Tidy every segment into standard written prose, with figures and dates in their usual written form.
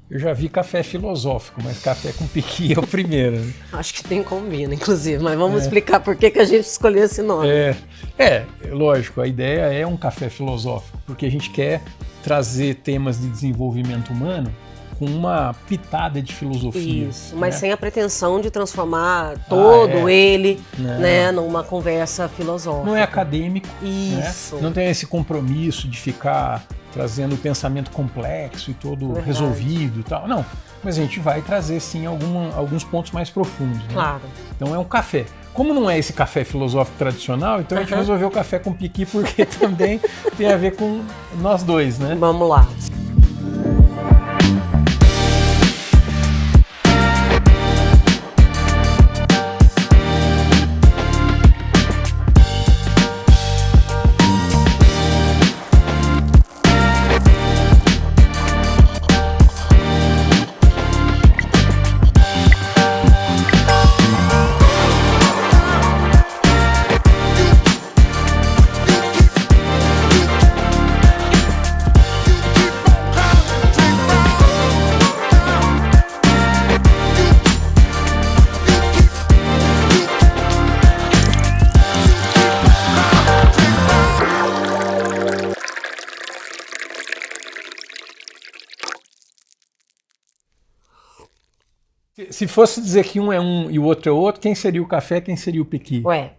Eu já vi café filosófico, mas café com piqui é o primeiro. Né? Acho que tem combina, inclusive, mas vamos explicar por que a gente escolheu esse nome. Lógico, a ideia é um café filosófico, porque a gente quer trazer temas de desenvolvimento humano com uma pitada de filosofia. Isso, mas sem a pretensão de transformar todo ele, né, numa conversa filosófica. Não é acadêmico. Isso. Né? Não tem esse compromisso de ficar trazendo o pensamento complexo e todo resolvido e tal. Não, mas a gente vai trazer sim alguns pontos mais profundos. Né? Claro. Então é um café. Como não é esse café filosófico tradicional, então a gente resolveu o café com piqui porque também tem a ver com nós dois, né? Vamos lá. Se fosse dizer que um é um e o outro é outro, quem seria o café, quem seria o piqui? Ué,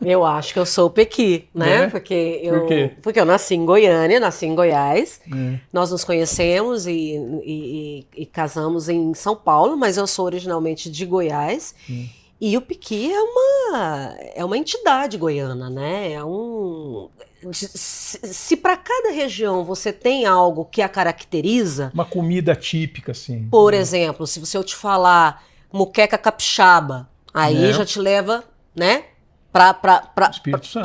eu acho que eu sou o pequi, né? É? Porque Por quê? eu nasci em Goiânia, nasci em Goiás. Nós nos conhecemos e casamos em São Paulo, mas eu sou originalmente de Goiás. E o piqui é uma entidade goiana, né? Se para cada região você tem algo que a caracteriza... Uma comida típica, assim. Por exemplo, se eu te falar muqueca capixaba, aí já te leva, né, pro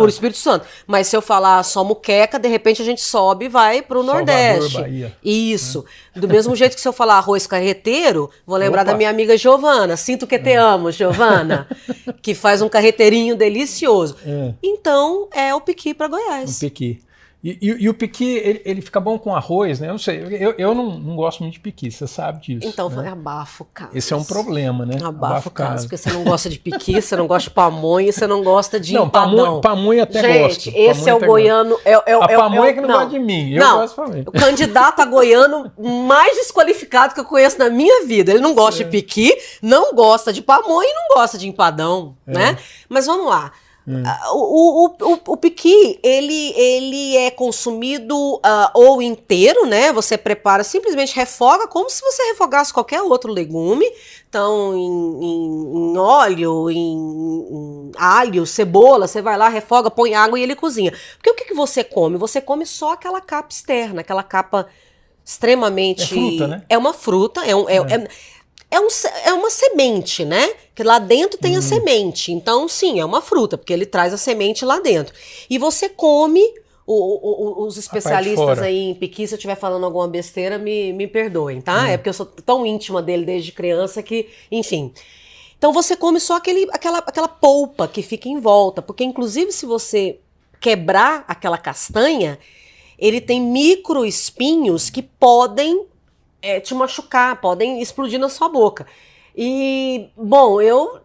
Espírito Santo. Mas se eu falar só muqueca, de repente a gente sobe e vai pro Nordeste. Bahia. Isso. Do mesmo jeito que se eu falar arroz carreteiro, vou lembrar da minha amiga Giovana. Sinto que te amo, Giovana. Que faz um carreteirinho delicioso. Então, é o piqui para Goiás. O piqui. E o piqui, ele fica bom com arroz, né? Eu não sei, eu não gosto muito de piqui, você sabe disso. Então, né? abafo, Carlos. Esse é um problema, né? Abafo, Carlos, porque você não gosta de piqui, você não gosta de pamonha, você não gosta de empadão. Não, pamonha até gosto. Gente, esse é o goiano... A pamonha que não gosta de mim, eu gosto de pamonha. O candidato a goiano mais desqualificado que eu conheço na minha vida. Ele não gosta de piqui, não gosta de pamonha e não gosta de empadão, né? Mas vamos lá. O piqui, ele é consumido ou inteiro, né? Você prepara, simplesmente refoga, como se você refogasse qualquer outro legume. Então, em óleo, em alho, cebola, você vai lá, refoga, põe água e ele cozinha. Porque o que você come? Você come só aquela capa externa, aquela capa extremamente... É fruta, né? É uma fruta, é uma semente, né? Que lá dentro tem a semente. Então, sim, é uma fruta, porque ele traz a semente lá dentro. E você come, os especialistas aí em piqui, se eu estiver falando alguma besteira, me perdoem, tá? É porque eu sou tão íntima dele desde criança que, enfim. Então você come só aquela polpa que fica em volta, porque inclusive se você quebrar aquela castanha, ele tem micro espinhos que podem te machucar, podem explodir na sua boca. E, bom, eu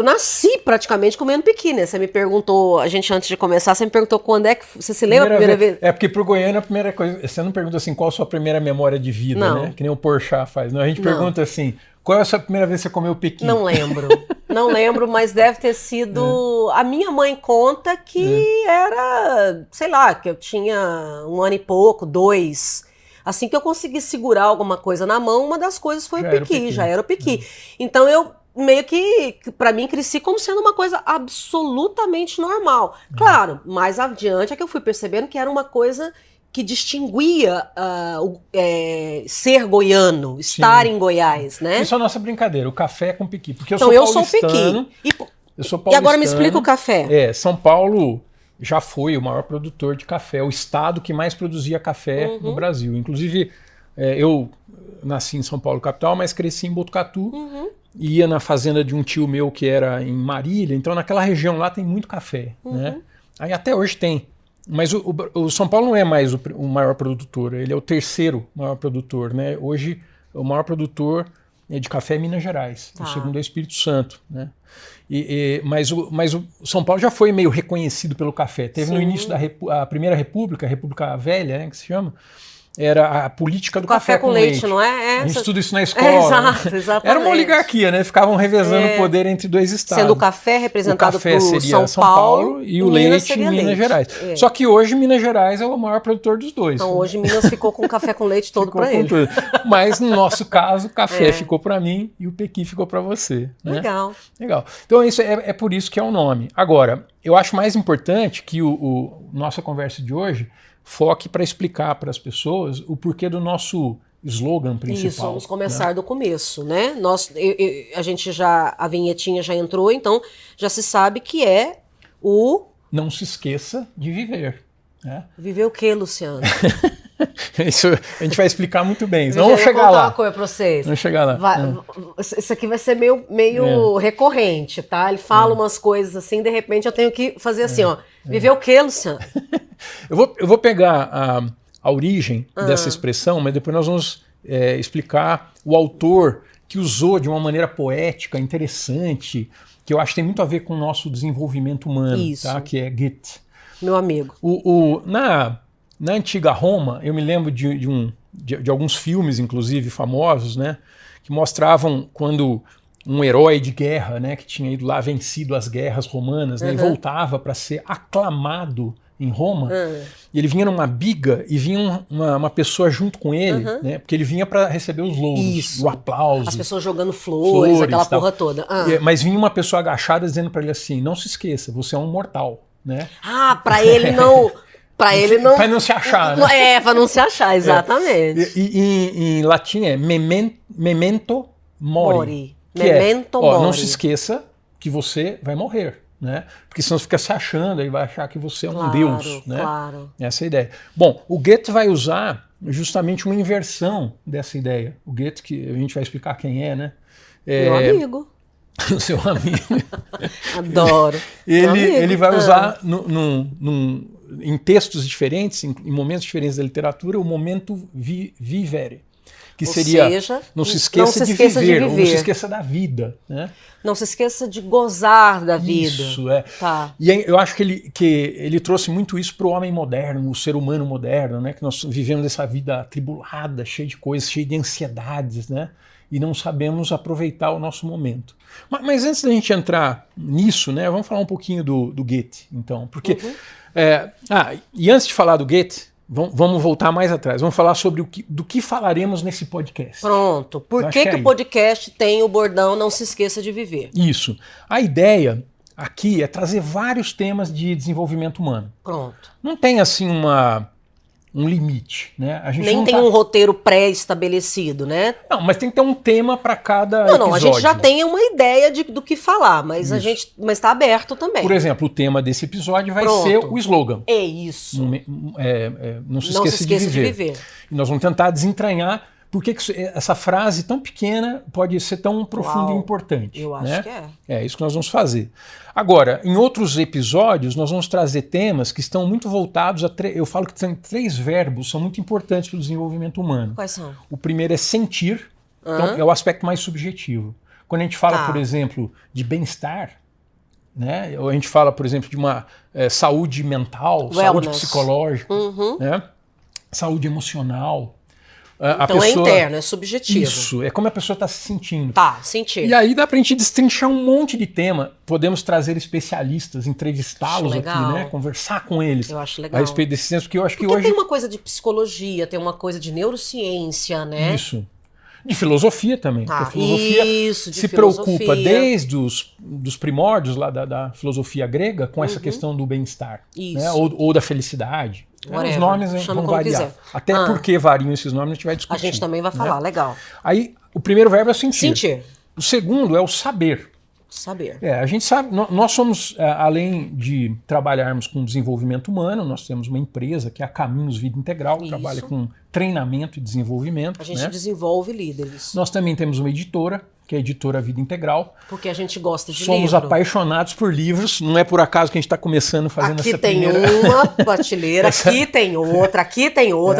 nasci praticamente comendo piqui, né? Você me perguntou, a gente antes de começar, você me perguntou quando é que você se lembra a primeira vez? É porque pro goiano a primeira coisa, você não pergunta assim, qual a sua primeira memória de vida, né? Que nem o Porchat faz. Não, a gente pergunta assim, qual é a sua primeira vez que você comeu piqui? Não lembro. Não lembro, mas deve ter sido... A minha mãe conta que era, sei lá, que eu tinha 1 ano e pouco, 2... Assim que eu consegui segurar alguma coisa na mão, uma das coisas foi o piqui, já era o piqui. Então eu meio que, pra mim, cresci como sendo uma coisa absolutamente normal. Claro, mais adiante é que eu fui percebendo que era uma coisa que distinguia ser goiano, estar em Goiás, né? Isso é a nossa brincadeira, o café com piqui. Porque então eu sou o piqui. Eu sou paulistano. E agora me explica o café. São Paulo... já foi o maior produtor de café, o estado que mais produzia café no Brasil. Inclusive, eu nasci em São Paulo, capital, mas cresci em Botucatu, ia na fazenda de um tio meu que era em Marília, então naquela região lá tem muito café, né? Aí até hoje tem. Mas o São Paulo não é mais o maior produtor, ele é o terceiro maior produtor, né? Hoje, o maior produtor de café é Minas Gerais, o segundo é Espírito Santo, né? Mas o São Paulo já foi meio reconhecido pelo café. Teve no início da Primeira República, a República Velha, né, que se chama, era a política do café com leite. Não é? A gente estuda isso na escola. Exatamente. Era uma oligarquia, né? Ficavam revezando o poder entre dois estados. Sendo o café representado por São Paulo e o leite em Minas Gerais. Só que hoje Minas Gerais é o maior produtor dos dois. Então hoje Minas ficou com o café com leite todo para ele. Mas no nosso caso, o café ficou para mim e o pequi ficou para você. Né? Legal. Então isso é por isso que é o nome. Agora, eu acho mais importante que nossa conversa de hoje foque para explicar para as pessoas o porquê do nosso slogan principal. Isso, vamos começar do começo, né? A vinhetinha já entrou, então já se sabe que é o... Não se esqueça de viver. Né? Viver o quê, Luciano? Isso a gente vai explicar muito bem. Vamos chegar lá. Vou contar uma coisa para vocês. Vamos chegar lá. Isso aqui vai ser meio recorrente, tá? Ele fala umas coisas assim, de repente eu tenho que fazer assim, ó. Viver o quê, Luciano? Eu vou pegar a origem dessa expressão, mas depois nós vamos explicar o autor que usou de uma maneira poética, interessante, que eu acho que tem muito a ver com o nosso desenvolvimento humano, tá? Que é Goethe. Meu amigo. Na antiga Roma, eu me lembro de alguns filmes, inclusive famosos, né, que mostravam quando um herói de guerra, né, que tinha ido lá vencido as guerras romanas, né, e voltava para ser aclamado em Roma, e ele vinha numa biga e vinha uma pessoa junto com ele, né, porque ele vinha para receber os louros, o aplauso. As pessoas jogando flores aquela porra toda. Mas vinha uma pessoa agachada dizendo para ele assim, não se esqueça, você é um mortal. Né? Para ele não... Para não se achar, né? Para não se achar, exatamente. Em latim é memento mori. Memento mori. Não se esqueça que você vai morrer, né? Porque senão você fica se achando e vai achar que você é um deus, né? Claro. Essa é a ideia. Bom, o Goethe vai usar justamente uma inversão dessa ideia. O Goethe, que a gente vai explicar quem é, né? Meu amigo. O seu amigo. Adoro. Ele vai usar em textos diferentes, em momentos diferentes da literatura, o momento vivere. Que seria, não se esqueça de viver, ou não se esqueça da vida. Né? Não se esqueça de gozar da vida. Isso, é. Tá. E eu acho que ele trouxe muito isso para o homem moderno, o ser humano moderno, né? Que nós vivemos essa vida atribulada, cheia de coisas, cheia de ansiedades, né? E não sabemos aproveitar o nosso momento. Mas antes da gente entrar nisso, né, vamos falar um pouquinho do Goethe, então. Porque, e antes de falar do Goethe, vamos voltar mais atrás. Vamos falar sobre do que falaremos nesse podcast. Pronto. Por que o podcast tem o bordão Não Se Esqueça de Viver? Isso. A ideia aqui é trazer vários temas de desenvolvimento humano. Pronto. Não tem assim um limite, né? A gente nem tem um roteiro pré-estabelecido, né? Não, mas tem que ter um tema para cada episódio. A gente já tem uma ideia do que falar, mas mas está aberto também. Por exemplo, o tema desse episódio vai ser o slogan. É isso. Não se esqueça de viver. E nós vamos tentar desentranhar por que essa frase tão pequena pode ser tão profunda e importante. Eu acho que é. É isso que nós vamos fazer. Agora, em outros episódios, nós vamos trazer temas que estão muito voltados a... Eu falo que tem 3 verbos, são muito importantes para o desenvolvimento humano. Quais são? O primeiro é sentir, então é o aspecto mais subjetivo. Quando a gente fala, por exemplo, de bem-estar, né? Ou a gente fala, por exemplo, de uma saúde mental, saúde psicológica, né? Saúde emocional. Então é interno, é subjetivo. Isso, é como a pessoa está se sentindo. Sentir. E aí dá pra gente destrinchar um monte de tema. Podemos trazer especialistas, entrevistá-los aqui, né? Conversar com eles. Eu acho legal. A respeito desses temas, porque eu acho que hoje... tem uma coisa de psicologia, tem uma coisa de neurociência, né? Isso. De filosofia também. A filosofia se preocupa desde os primórdios lá da filosofia grega com essa questão do bem-estar, né? Ou da felicidade. Os nomes vão variar. Até porque variam esses nomes, a gente vai discutir. A gente também vai falar, legal. Aí, o primeiro verbo é sentir. Sentir. O segundo é o saber. Saber. A gente sabe, nós somos, além de trabalharmos com desenvolvimento humano, nós temos uma empresa que é a Caminhos Vida Integral, que trabalha com treinamento e desenvolvimento. A gente desenvolve líderes. Nós também temos uma editora, que é a editora Vida Integral. Porque a gente gosta de Somos livro. apaixonados por livros, não é por acaso que a gente está começando fazendo aqui essa tem primeira... uma prateleira, aqui tem outra,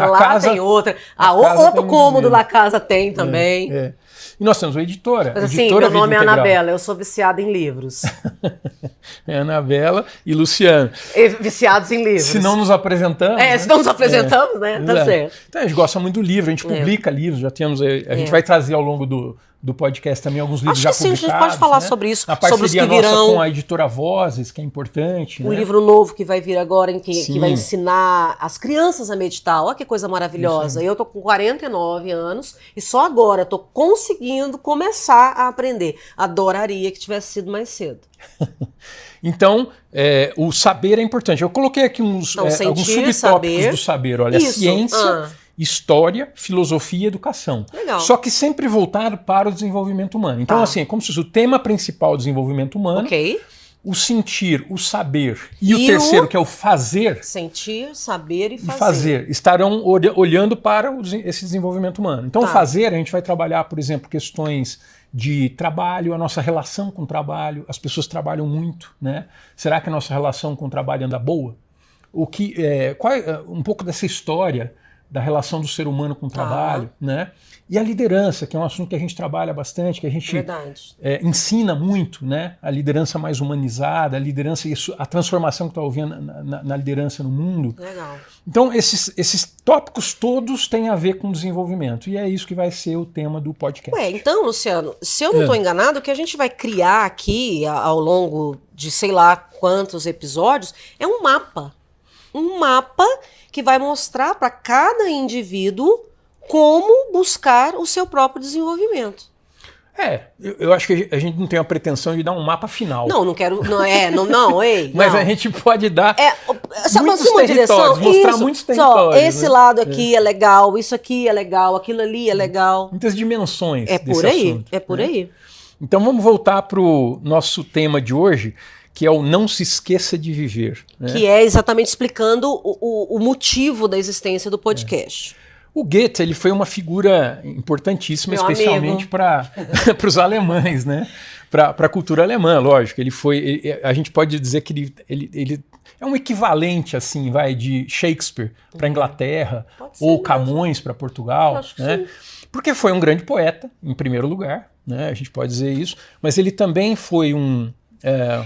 a lá casa- tem outra. a casa Outro tem cômodo livro. da casa tem também. E nós temos uma editora. Mas assim, editora meu nome é Vida Integral. Anabela, eu sou viciada em livros. É Anabela e Luciano. Viciados em livros. Se não nos apresentamos... né? Se não nos apresentamos, né? Tá Exato. certo. Então, a gente gosta muito do livro, a gente publica livros, já temos... A gente vai trazer ao longo do podcast também alguns livros Acho já que sim, a publicados. gente pode falar né? sobre isso, A sobre os parceria que nossa virão. com a editora Vozes, que é importante. Um né? livro novo que vai vir agora, que Sim. vai ensinar as crianças a meditar. Olha que coisa maravilhosa. Eu tô com 49 anos e só agora tô conseguindo começar a aprender. Adoraria que tivesse sido mais cedo. Então, o saber é importante. Eu coloquei aqui alguns sentir, subtópicos saber. do saber. Olha, Isso. ciência, história, filosofia e educação. Legal. Só que sempre voltado para o desenvolvimento humano. Então, assim, é como se fosse o tema principal do desenvolvimento humano, Ok. o sentir, o saber e o E terceiro, o- que é o fazer, Sentir, saber e e fazer. fazer, estarão olhando para esse desenvolvimento humano. Então, Tá. fazer, a gente vai trabalhar, por exemplo, questões de trabalho, a nossa relação com o trabalho. As pessoas trabalham muito, né? Será que a nossa relação com o trabalho anda boa? Um pouco dessa história da relação do ser humano com o trabalho, né? E a liderança, que é um assunto que a gente trabalha bastante, que a gente Verdade. ensina muito, né? A liderança mais humanizada, a liderança, a transformação que está havendo na liderança no mundo. Legal. Então, esses tópicos todos têm a ver com desenvolvimento. E é isso que vai ser o tema do podcast. Então, Luciano, se eu não estou enganado, o que a gente vai criar aqui ao longo de sei lá quantos episódios é um mapa. Um mapa que vai mostrar para cada indivíduo como buscar o seu próprio desenvolvimento. Eu acho que a gente não tem a pretensão de dar um mapa final. Não quero. Ei. Mas não. a gente pode dar Muitos muitos territórios, mostrar isso. muitos territórios. Esse né? lado aqui é legal, isso aqui é legal, aquilo ali é legal. Muitas dimensões É desse por aí, assunto, é por né? aí. Então vamos voltar para o nosso tema de hoje, que é o não se esqueça de viver. Né? Que é exatamente explicando o motivo da existência do podcast. O Goethe, ele foi uma figura importantíssima, Meu especialmente para os alemães, né? Para a cultura alemã, lógico. A gente pode dizer que ele é um equivalente, assim, de Shakespeare para a Inglaterra, Pode ser ou mesmo. Camões para Portugal, Acho que né? sim. Porque foi um grande poeta, em primeiro lugar, né? A gente pode dizer isso, mas ele também foi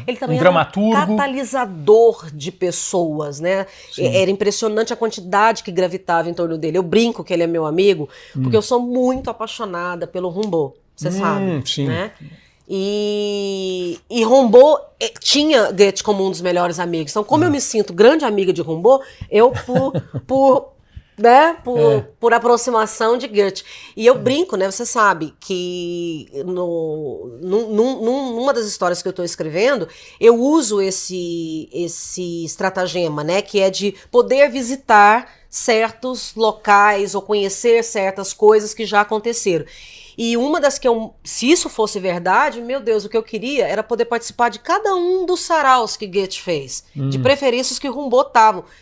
Ele também um era dramaturgo. um catalisador de pessoas, né? Sim. Era impressionante a quantidade que gravitava em torno dele. Eu brinco que ele é meu amigo, porque eu sou muito apaixonada pelo Rimbaud, você sabe, sim. né? E Rimbaud tinha Goethe como um dos melhores amigos. Então, como eu me sinto grande amiga de Rimbaud, eu por aproximação de Goethe. E eu brinco, né? Você sabe que numa das histórias que eu estou escrevendo, eu uso esse estratagema, né? Que é de poder visitar certos locais ou conhecer certas coisas que já aconteceram. E uma das que se isso fosse verdade, meu Deus, o que eu queria era poder participar de cada um dos saraus que Goethe fez. De preferência os que Rimbaud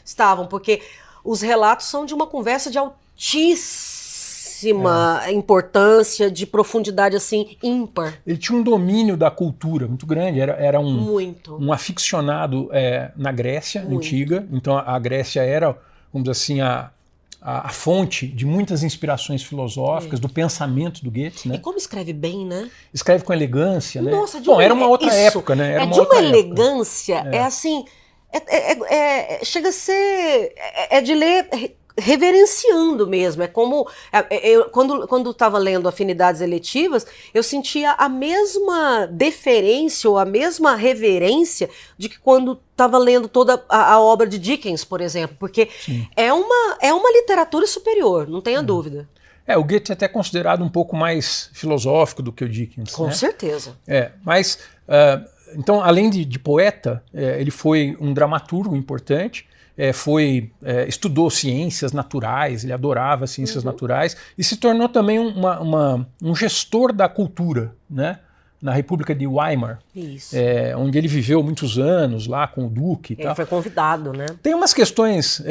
estavam, porque os relatos são de uma conversa de altíssima importância, de profundidade assim, ímpar. Ele tinha um domínio da cultura muito grande, era Muito. aficionado na Grécia Muito. antiga, então a Grécia era, vamos dizer assim, a fonte de muitas inspirações filosóficas, do pensamento do Goethe, E né? como escreve bem, né? Escreve com elegância, né? Nossa, Bom, era uma outra época, né? Era É uma de uma outra época. elegância, é assim, chega a ser, de ler reverenciando mesmo, é como, quando estava lendo Afinidades Eletivas, eu sentia a mesma deferência ou a mesma reverência de que quando estava lendo toda a obra de Dickens, por exemplo, porque é uma literatura superior, não tenha dúvida. O Goethe é até considerado um pouco mais filosófico do que o Dickens. Com né? certeza. Mas, então, além de poeta, ele foi um dramaturgo importante, estudou ciências naturais, ele adorava ciências naturais, e se tornou também um gestor da cultura, né? Na República de Weimar, Isso. onde ele viveu muitos anos lá com o Duque. E Ele tal. foi convidado, né? Tem umas questões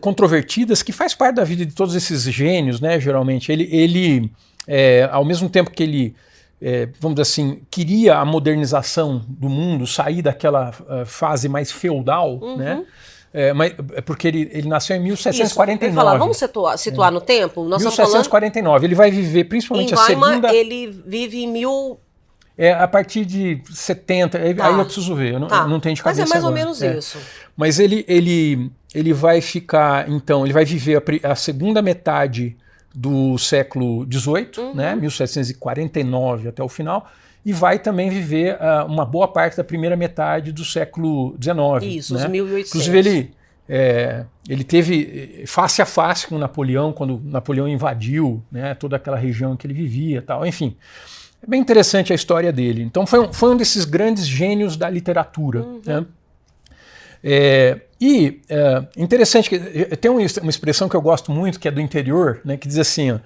controvertidas que faz parte da vida de todos esses gênios, né? Geralmente. Ele ao mesmo tempo que ele, vamos dizer assim, queria a modernização do mundo, sair daquela fase mais feudal, né? Mas, porque ele nasceu em 1749. Isso, falar, vamos situar no tempo? Nós 1749. Ele vai viver principalmente a segunda... Ele vive em a partir de 70, aí eu preciso ver, eu não tenho de cabeça. Mas é mais ou agora. menos isso. Mas ele vai ficar, então, ele vai viver a segunda metade do século XVIII, né, 1749 até o final, e vai também viver uma boa parte da primeira metade do século XIX. Isso, né? os 1800. Inclusive ele teve face a face com Napoleão, quando Napoleão invadiu, né, toda aquela região em que ele vivia, tal. Enfim, é bem interessante a história dele. Então foi um desses grandes gênios da literatura. Né? Interessante que tem uma expressão que eu gosto muito, que é do interior, né, que diz assim, ó,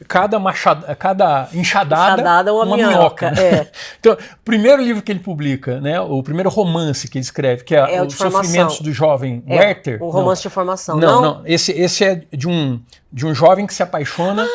cada enxadada uma minhoca. Né? Então, o primeiro livro que ele publica, né, o primeiro romance que ele escreve, que é Os Sofrimentos do Jovem Werther. O romance de formação. Não. Esse é de um jovem que se apaixona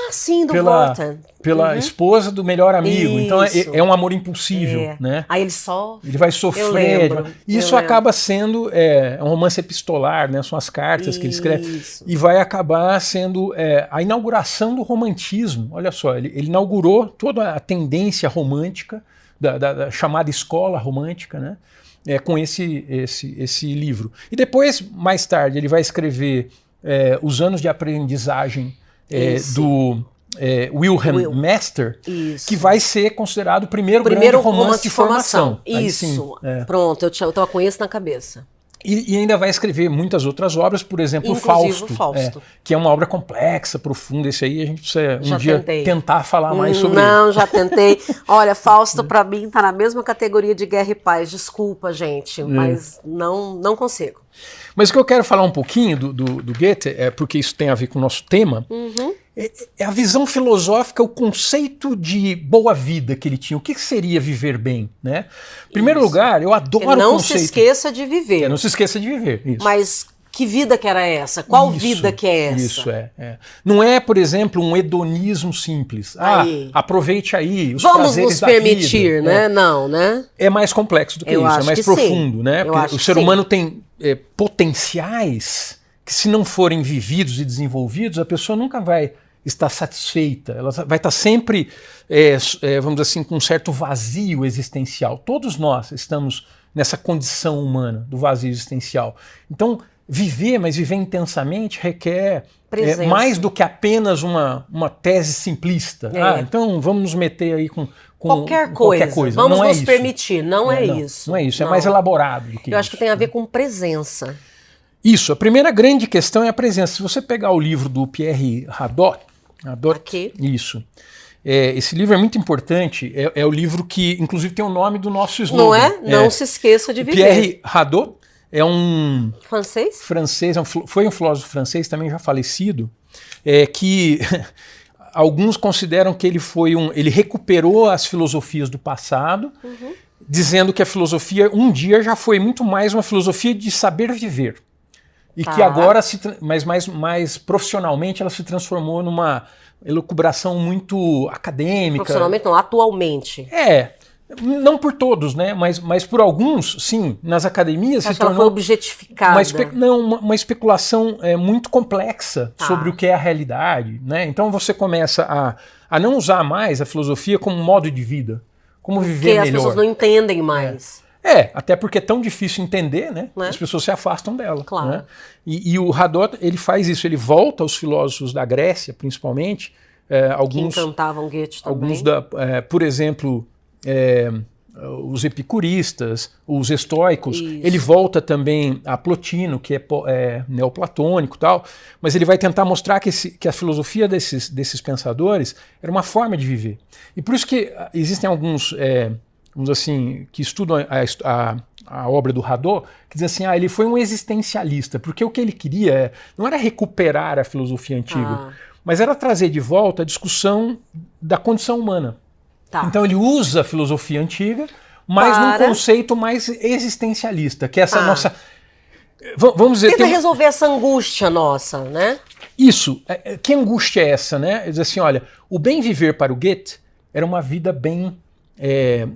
pela esposa do melhor amigo. Isso. Então é um amor impulsivo. Né? Aí ele sofre. Ele vai sofrer. Isso acaba sendo um romance epistolar, né? São as cartas que ele escreve. E vai acabar sendo a inauguração do romantismo. Olha só, ele inaugurou toda a tendência romântica, da chamada escola romântica, né? Com esse livro. E depois, mais tarde, ele vai escrever Os Anos de Aprendizagem do Wilhelm Meister, que vai ser considerado o primeiro grande romance de formação. Isso, pronto, eu estava com isso na cabeça. E ainda vai escrever muitas outras obras, por exemplo, o Fausto. Que é uma obra complexa, profunda. Esse aí a gente precisa tentar falar mais sobre ele. Não, já tentei. Olha, Fausto para mim tá na mesma categoria de Guerra e Paz. Desculpa, gente, mas não consigo. Mas o que eu quero falar um pouquinho do Goethe, porque isso tem a ver com o nosso tema, é a visão filosófica, o conceito de boa vida que ele tinha. O que seria viver bem? Né? Em primeiro lugar, eu adoro o conceito. Não se esqueça de viver. Não se esqueça de viver, isso. Mas que vida que era essa? Qual vida que é essa? Isso, Não é, por exemplo, um hedonismo simples. Aproveite aí os prazeres da vida. Vamos nos permitir, né? Não, né? É mais complexo do que isso, é mais profundo, né? Porque o ser humano tem potenciais que, se não forem vividos e desenvolvidos, a pessoa nunca vai estar satisfeita. Ela vai estar sempre, vamos dizer assim, com um certo vazio existencial. Todos nós estamos nessa condição humana do vazio existencial. Então, mas viver intensamente requer mais do que apenas uma tese simplista. Então vamos nos meter aí com qualquer coisa. Vamos não nos permitir, não é isso. Não é isso, é mais elaborado do que isso. Eu acho que tem a ver com presença. Isso, a primeira grande questão é a presença. Se você pegar o livro do Pierre Hadot, isso. Esse livro é muito importante, é o livro que, inclusive, tem o nome do nosso slogan. Não é? Não se esqueça de viver. Pierre Hadot é um francês, foi um filósofo francês, também já falecido, que alguns consideram que ele recuperou as filosofias do passado, dizendo que a filosofia um dia já foi muito mais uma filosofia de saber viver. E que agora, mais profissionalmente, ela se transformou numa elucubração muito acadêmica. Profissionalmente não, atualmente. Não por todos, né? Mas por alguns, sim, nas academias se tornou... Ela foi objetificada. Uma especulação muito complexa sobre o que é a realidade, né? Então você começa a não usar mais a filosofia como modo de vida, como viver melhor. Porque as pessoas não entendem mais. Até porque é tão difícil entender, né? As pessoas se afastam dela. Claro. Né? E o Hadot, ele faz isso, ele volta aos filósofos da Grécia, principalmente. Alguns, que encantavam Goethe também. Alguns por exemplo, os epicuristas, os estoicos. Isso. Ele volta também a Plotino, que é neoplatônico e tal, mas ele vai tentar mostrar que a filosofia desses pensadores era uma forma de viver. E por isso que existem alguns... vamos assim, que estudam a obra do Hadot, que dizem assim, ele foi um existencialista, porque o que ele queria não era recuperar a filosofia antiga, mas era trazer de volta a discussão da condição humana. Então ele usa a filosofia antiga, mas num conceito mais existencialista, que é essa nossa... Vamos dizer, Tenta resolver essa angústia nossa, né? Isso, que angústia é essa, né? Ele diz assim, olha, o bem viver para o Goethe era uma vida bem,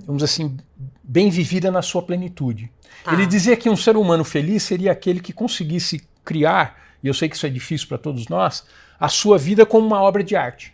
vamos dizer assim, bem vivida na sua plenitude. Tá. Ele dizia que um ser humano feliz seria aquele que conseguisse criar, e eu sei que isso é difícil para todos nós, a sua vida como uma obra de arte.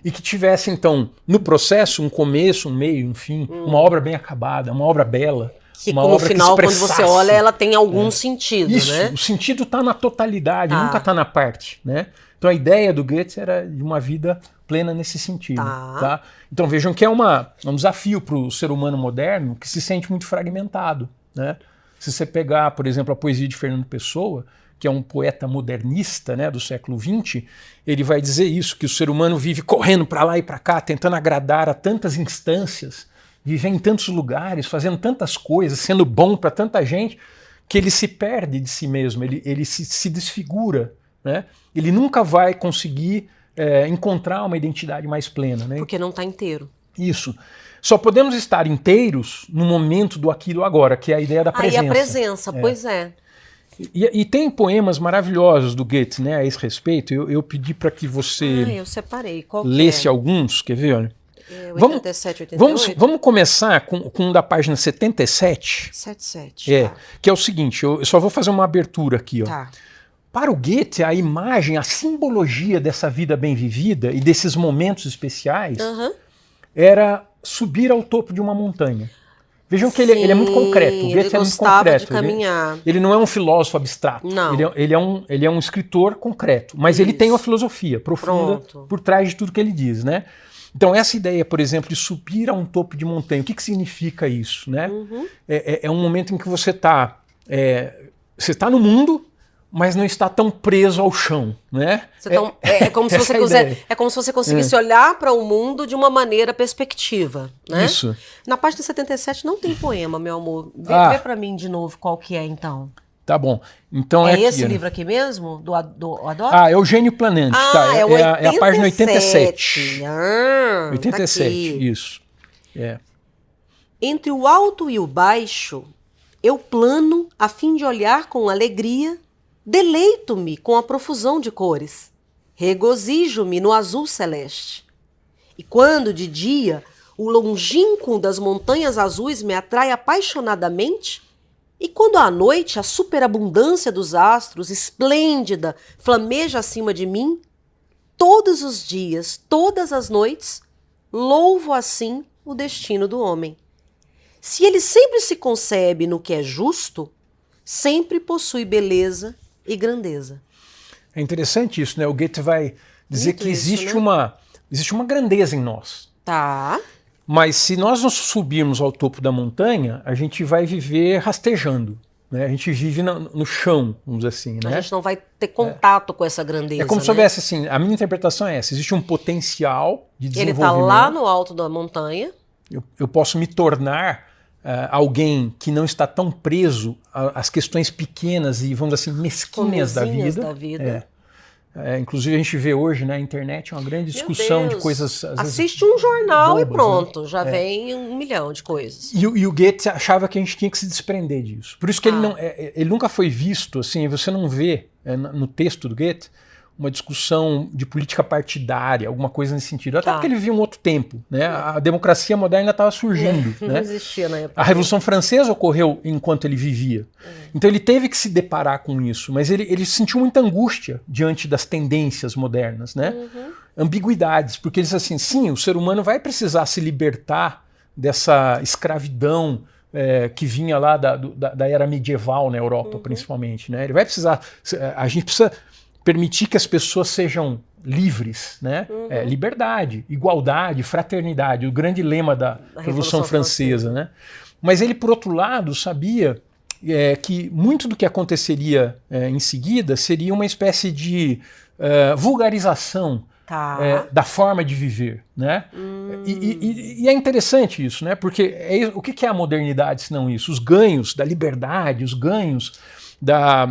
E que tivesse, então, no processo, um começo, um meio, um fim, uma obra bem acabada, uma obra bela. Que no final, quando você olha, ela tem algum sentido, isso, né? O sentido está na totalidade, nunca está na parte, né? Então a ideia do Goethe era de uma vida plena nesse sentido. Tá? Então vejam que é um desafio para o ser humano moderno que se sente muito fragmentado, né? Se você pegar, por exemplo, a poesia de Fernando Pessoa, que é um poeta modernista, né, do século XX, ele vai dizer isso, que o ser humano vive correndo para lá e para cá, tentando agradar a tantas instâncias, viver em tantos lugares, fazendo tantas coisas, sendo bom para tanta gente, que ele se perde de si mesmo, ele se desfigura, né? Ele nunca vai conseguir encontrar uma identidade mais plena. Né? Porque não está inteiro. Isso. Só podemos estar inteiros no momento do aqui e do agora, que é a ideia da presença. E a presença, pois é. E tem poemas maravilhosos do Goethe, né, a esse respeito. Eu pedi para que você eu separei. Qual lesse alguns, quer ver? Olha. 87, 88? Vamos começar com um da página 77. 77. Que é o seguinte, eu só vou fazer uma abertura aqui. Ó. Tá. Para o Goethe, a imagem, a simbologia dessa vida bem vivida e desses momentos especiais era subir ao topo de uma montanha. Vejam que ele é muito concreto. O Goethe é muito concreto. De caminhar. Ele não é um filósofo abstrato. Não. Ele é um escritor concreto. Mas ele tem uma filosofia profunda por trás de tudo que ele diz, né? Então essa ideia, por exemplo, de subir a um topo de montanha, o que significa isso, né? É um momento em que você está no mundo, mas não está tão preso ao chão, né? É como se você conseguisse olhar para o mundo de uma maneira perspectiva, né? Isso. Na página 77 não tem poema, meu amor. Vê para mim de novo qual que é, então. Tá bom. Então é aqui, esse livro aqui mesmo? Do Adoro? É o Gênio Planante. É a página 87. 87, tá aqui. Isso. Entre o alto e o baixo, eu plano a fim de olhar com alegria. Deleito-me com a profusão de cores, regozijo-me no azul celeste. E quando de dia o longínquo das montanhas azuis me atrai apaixonadamente, e quando à noite a superabundância dos astros, esplêndida, flameja acima de mim, todos os dias, todas as noites, louvo assim o destino do homem. Se ele sempre se concebe no que é justo, sempre possui beleza e grandeza. É interessante isso, né? O Goethe vai dizer que existe uma grandeza em nós. Tá. Mas se nós nos subirmos ao topo da montanha, a gente vai viver rastejando. Né? A gente vive no chão, vamos dizer assim. Né? A gente não vai ter contato com essa grandeza. É como se houvesse assim, a minha interpretação é essa, existe um potencial de desenvolvimento. Ele está lá no alto da montanha. Eu posso me tornar alguém que não está tão preso às questões pequenas e, vamos dizer assim, mesquinhas da vida. Inclusive a gente vê hoje na internet uma grande discussão de coisas... Assiste um jornal bobas, e pronto, né? Já vem 1 milhão de coisas. E o Goethe achava que a gente tinha que se desprender disso. Por isso que ele nunca foi visto, assim, você não vê no texto do Goethe uma discussão de política partidária, alguma coisa nesse sentido. Até porque ele vivia um outro tempo, né? A democracia moderna estava surgindo. Não né? existia na época. A Revolução Francesa ocorreu enquanto ele vivia. Então ele teve que se deparar com isso, mas ele sentiu muita angústia diante das tendências modernas, né? Ambiguidades, porque ele disse assim, sim, o ser humano vai precisar se libertar dessa escravidão que vinha lá da era medieval na Europa, principalmente, né? Ele vai precisar... A gente precisa permitir que as pessoas sejam livres, né? Liberdade, igualdade, fraternidade, o grande lema da Revolução Francesa, né? Mas ele, por outro lado, sabia que muito do que aconteceria em seguida seria uma espécie de vulgarização da forma de viver, né? E é interessante isso, né? Porque o que é a modernidade se não isso? Os ganhos da liberdade, os ganhos da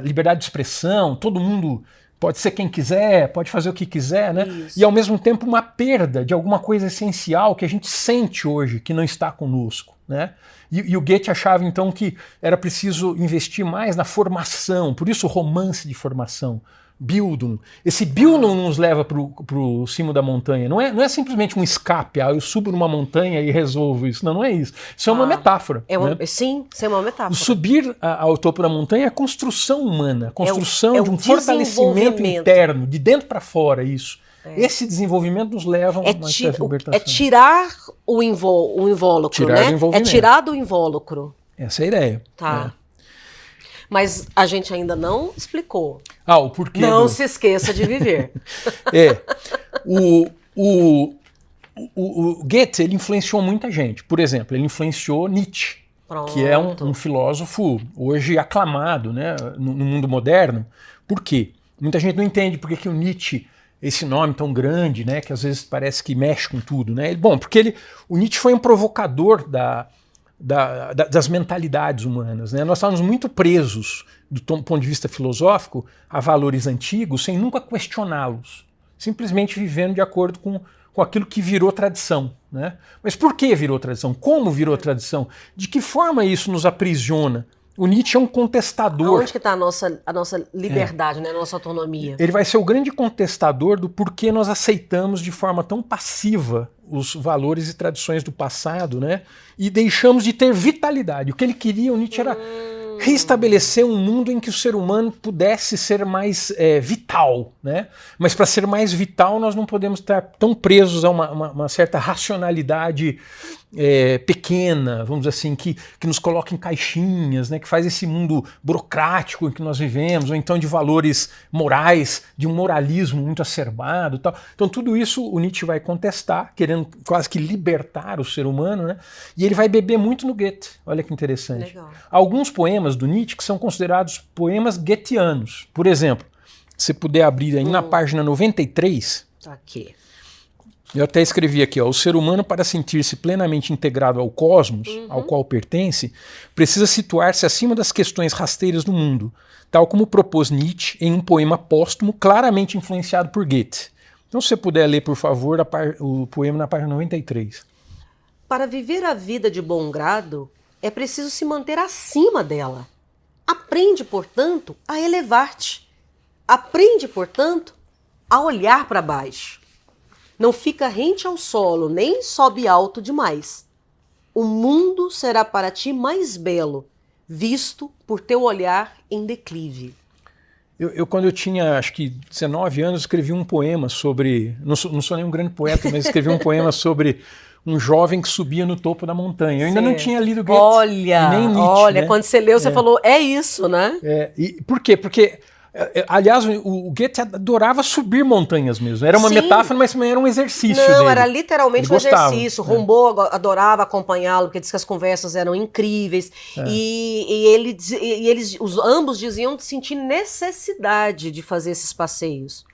liberdade de expressão, todo mundo pode ser quem quiser, pode fazer o que quiser, né? Isso. E ao mesmo tempo uma perda de alguma coisa essencial que a gente sente hoje, que não está conosco, né? E o Goethe achava então que era preciso investir mais na formação, por isso o romance de formação, Bildung. Esse Bildung nos leva para o cimo da montanha. Não é simplesmente um escape, eu subo numa montanha e resolvo isso. Não é isso. Isso é uma metáfora. Né? Sim, isso é uma metáfora. O subir ao topo da montanha é a construção humana, a construção de um fortalecimento interno, de dentro para fora, isso. Esse desenvolvimento nos leva a uma libertação. É tirar o invólucro, né? É tirar do invólucro. Essa é a ideia. Tá. Mas a gente ainda não explicou. O porquê. Não se esqueça de viver. O Goethe, ele influenciou muita gente. Por exemplo, ele influenciou Nietzsche, que é um filósofo hoje aclamado, né, no mundo moderno. Por quê? Muita gente não entende por que o Nietzsche, esse nome tão grande, né, que às vezes parece que mexe com tudo. Né? Porque o Nietzsche foi um provocador das mentalidades humanas. Né? Nós estávamos muito presos, do ponto de vista filosófico, a valores antigos, sem nunca questioná-los. Simplesmente vivendo de acordo com aquilo que virou tradição. Né? Mas por que virou tradição? Como virou tradição? De que forma isso nos aprisiona? O Nietzsche é um contestador. Onde que está a nossa liberdade, né? A nossa autonomia? Ele vai ser o grande contestador do porquê nós aceitamos de forma tão passiva os valores e tradições do passado, né? E deixamos de ter vitalidade. O que ele queria, o Nietzsche, era reestabelecer um mundo em que o ser humano pudesse ser mais vital, né? Mas para ser mais vital nós não podemos estar tão presos a uma certa racionalidade pequena, vamos dizer assim, que nos coloca em caixinhas, né? Que faz esse mundo burocrático em que nós vivemos, ou então de valores morais, de um moralismo muito acerbado e tal. Então tudo isso o Nietzsche vai contestar, querendo quase que libertar o ser humano, né? E ele vai beber muito no Goethe. Olha que interessante. Legal. Alguns poemas do Nietzsche que são considerados poemas goetheanos. Por exemplo, se puder abrir aí na página 93. Tá aqui. Eu até escrevi aqui, o ser humano, para sentir-se plenamente integrado ao cosmos, ao qual pertence, precisa situar-se acima das questões rasteiras do mundo, tal como propôs Nietzsche em um poema póstumo claramente influenciado por Goethe. Então, se você puder ler, por favor, o poema na página 93. Para viver a vida de bom grado, é preciso se manter acima dela. Aprende, portanto, a elevar-te. Aprende, portanto, a olhar para baixo. Não fica rente ao solo, nem sobe alto demais. O mundo será para ti mais belo, visto por teu olhar em declive. Quando eu tinha, acho que 19 anos, escrevi um poema sobre... Não sou nenhum grande poeta, mas escrevi um poema sobre um jovem que subia no topo da montanha. Eu ainda não tinha lido Goethe, nem Nietzsche. Né? Quando você leu, você falou, é isso, né? E por quê? Porque... Aliás, o Goethe adorava subir montanhas mesmo. Era uma metáfora, mas também era um exercício dele. Era literalmente um exercício. Rimbaud adorava acompanhá-lo, porque disse que as conversas eram incríveis. E ambos diziam sentir necessidade de fazer esses passeios.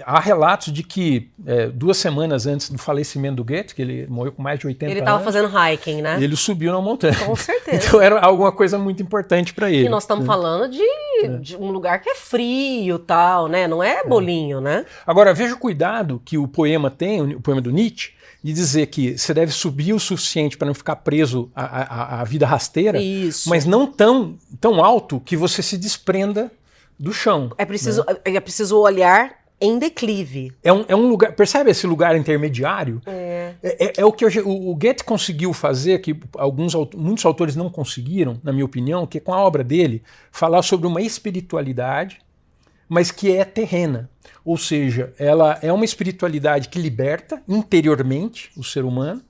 Há relatos de que 2 semanas antes do falecimento do Goethe, que ele morreu com mais de 80 anos... Ele estava fazendo hiking, né? Ele subiu na montanha. Com certeza. Então era alguma coisa muito importante para ele. E nós estamos falando de um lugar que é frio e tal, né? Não é bolinho, né? Agora, veja o cuidado que o poema tem, o poema do Nietzsche, de dizer que você deve subir o suficiente para não ficar preso à vida rasteira, mas não tão alto que você se desprenda do chão. É preciso olhar em declive. É um lugar, percebe esse lugar intermediário? É o que o Goethe conseguiu fazer, que muitos autores não conseguiram, na minha opinião, que é com a obra dele, falar sobre uma espiritualidade, mas que é terrena. Ou seja, ela é uma espiritualidade que liberta interiormente o ser humano,